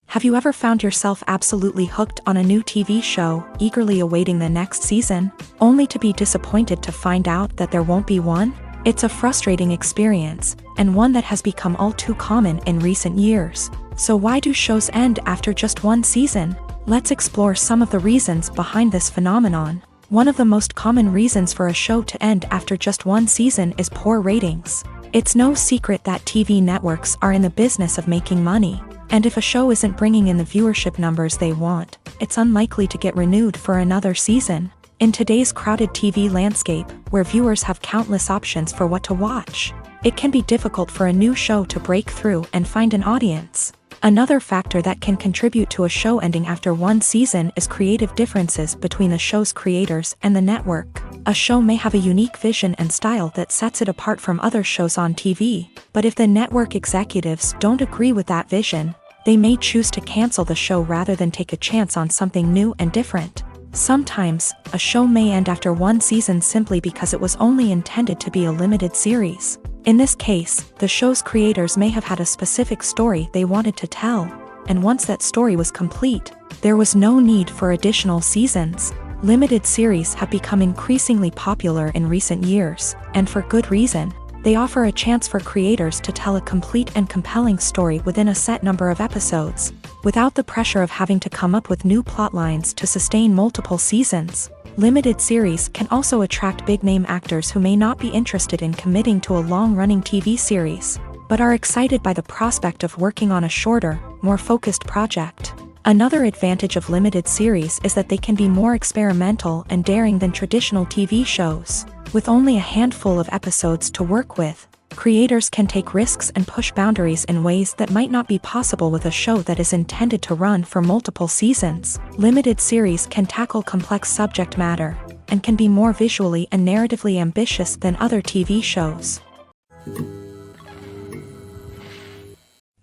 Have you ever found yourself absolutely hooked on a new TV show, eagerly awaiting the next season, only to be disappointed to find out that there won't be one? It's a frustrating experience, and one that has become all too common in recent years. So why do shows end after just one season? Let's explore some of the reasons behind this phenomenon. One of the most common reasons for a show to end after just one season is poor ratings. It's no secret that TV networks are in the business of making money. And if a show isn't bringing in the viewership numbers they want, it's unlikely to get renewed for another season. In today's crowded TV landscape, where viewers have countless options for what to watch, it can be difficult for a new show to break through and find an audience. Another factor that can contribute to a show ending after one season is creative differences between the show's creators and the network. A show may have a unique vision and style that sets it apart from other shows on TV, but if the network executives don't agree with that vision, they may choose to cancel the show rather than take a chance on something new and different. Sometimes, a show may end after one season simply because it was only intended to be a limited series. In this case, the show's creators may have had a specific story they wanted to tell, and once that story was complete, there was no need for additional seasons. Limited series have become increasingly popular in recent years, and for good reason. They offer a chance for creators to tell a complete and compelling story within a set number of episodes, without the pressure of having to come up with new plotlines to sustain multiple seasons. Limited series can also attract big-name actors who may not be interested in committing to a long-running TV series, but are excited by the prospect of working on a shorter, more focused project. Another advantage of limited series is that they can be more experimental and daring than traditional TV shows. With only a handful of episodes to work with, creators can take risks and push boundaries in ways that might not be possible with a show that is intended to run for multiple seasons. Limited series can tackle complex subject matter, and can be more visually and narratively ambitious than other TV shows.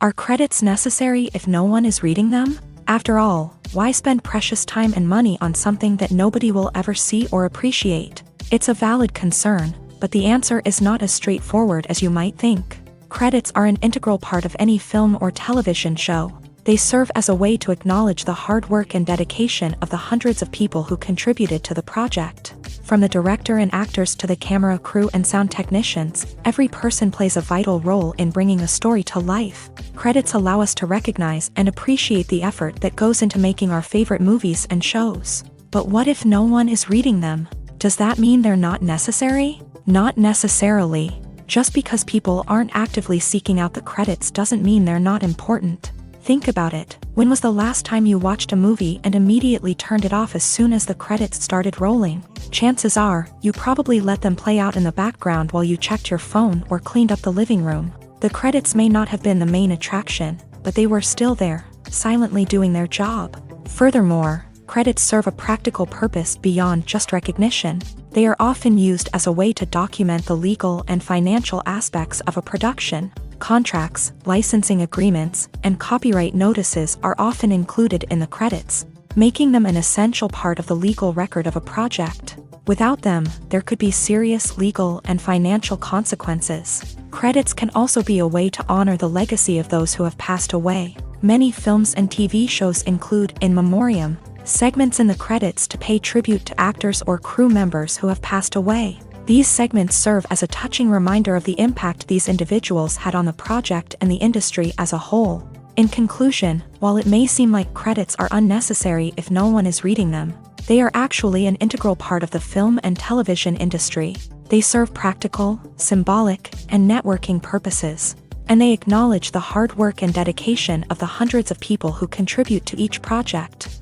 Are credits necessary if no one is reading them? After all, why spend precious time and money on something that nobody will ever see or appreciate? It's a valid concern, but the answer is not as straightforward as you might think. Credits are an integral part of any film or television show. They serve as a way to acknowledge the hard work and dedication of the hundreds of people who contributed to the project. From the director and actors to the camera crew and sound technicians, every person plays a vital role in bringing a story to life. Credits allow us to recognize and appreciate the effort that goes into making our favorite movies and shows. But what if no one is reading them? Does that mean they're not necessary? Not necessarily. Just because people aren't actively seeking out the credits doesn't mean they're not important. Think about it. When was the last time you watched a movie and immediately turned it off as soon as the credits started rolling? Chances are, you probably let them play out in the background while you checked your phone or cleaned up the living room. The credits may not have been the main attraction, but they were still there, silently doing their job. Furthermore, credits serve a practical purpose beyond just recognition. They are often used as a way to document the legal and financial aspects of a production. Contracts, licensing agreements, and copyright notices are often included in the credits, making them an essential part of the legal record of a project. Without them, there could be serious legal and financial consequences. Credits can also be a way to honor the legacy of those who have passed away. Many films and TV shows include in memoriam segments in the credits to pay tribute to actors or crew members who have passed away. These segments serve as a touching reminder of the impact these individuals had on the project and the industry as a whole. In conclusion, while it may seem like credits are unnecessary if no one is reading them, they are actually an integral part of the film and television industry. They serve practical, symbolic, and networking purposes, and they acknowledge the hard work and dedication of the hundreds of people who contribute to each project.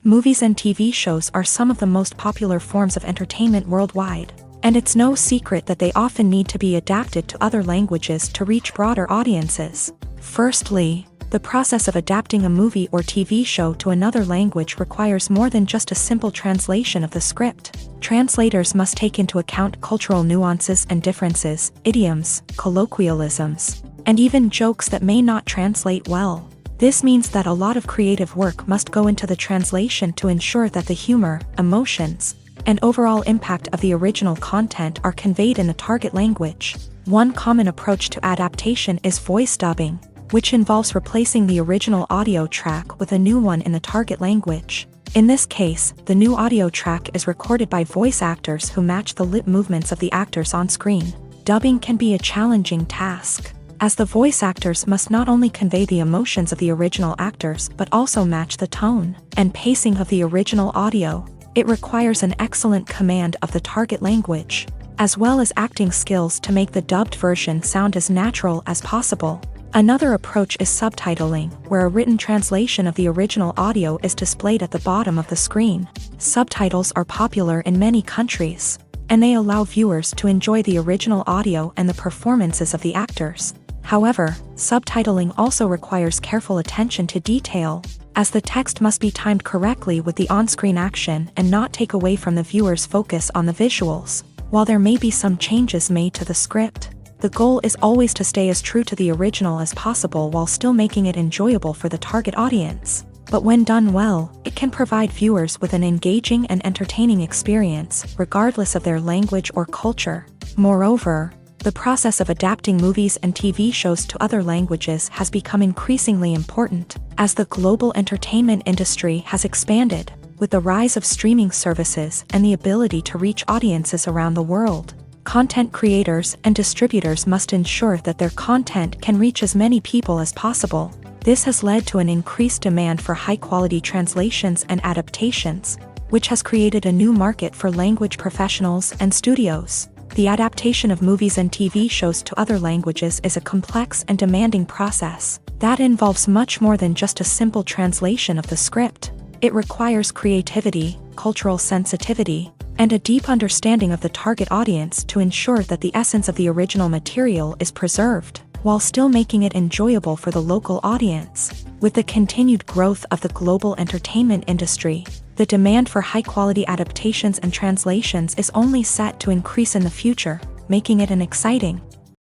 Movies and TV shows are some of the most popular forms of entertainment worldwide, and it's no secret that they often need to be adapted to other languages to reach broader audiences. Firstly, the process of adapting a movie or TV show to another language requires more than just a simple translation of the script. Translators must take into account cultural nuances and differences, idioms, colloquialisms, and even jokes that may not translate well. This means that a lot of creative work must go into the translation to ensure that the humor, emotions, and overall impact of the original content are conveyed in the target language. One common approach to adaptation is voice dubbing, which involves replacing the original audio track with a new one in the target language. In this case, the new audio track is recorded by voice actors who match the lip movements of the actors on screen. Dubbing can be a challenging task, as the voice actors must not only convey the emotions of the original actors but also match the tone and pacing of the original audio. It requires an excellent command of the target language, as well as acting skills to make the dubbed version sound as natural as possible. Another approach is subtitling, where a written translation of the original audio is displayed at the bottom of the screen. Subtitles are popular in many countries, and they allow viewers to enjoy the original audio and the performances of the actors. However, subtitling also requires careful attention to detail, as the text must be timed correctly with the on-screen action and not take away from the viewer's focus on the visuals. While there may be some changes made to the script, the goal is always to stay as true to the original as possible while still making it enjoyable for the target audience. But when done well, it can provide viewers with an engaging and entertaining experience, regardless of their language or culture. Moreover, the process of adapting movies and TV shows to other languages has become increasingly important, as the global entertainment industry has expanded, with the rise of streaming services and the ability to reach audiences around the world. Content creators and distributors must ensure that their content can reach as many people as possible. This has led to an increased demand for high-quality translations and adaptations, which has created a new market for language professionals and studios. The adaptation of movies and TV shows to other languages is a complex and demanding process that involves much more than just a simple translation of the script. It requires creativity, cultural sensitivity, and a deep understanding of the target audience to ensure that the essence of the original material is preserved, while still making it enjoyable for the local audience. With the continued growth of the global entertainment industry, the demand for high-quality adaptations and translations is only set to increase in the future, making it an exciting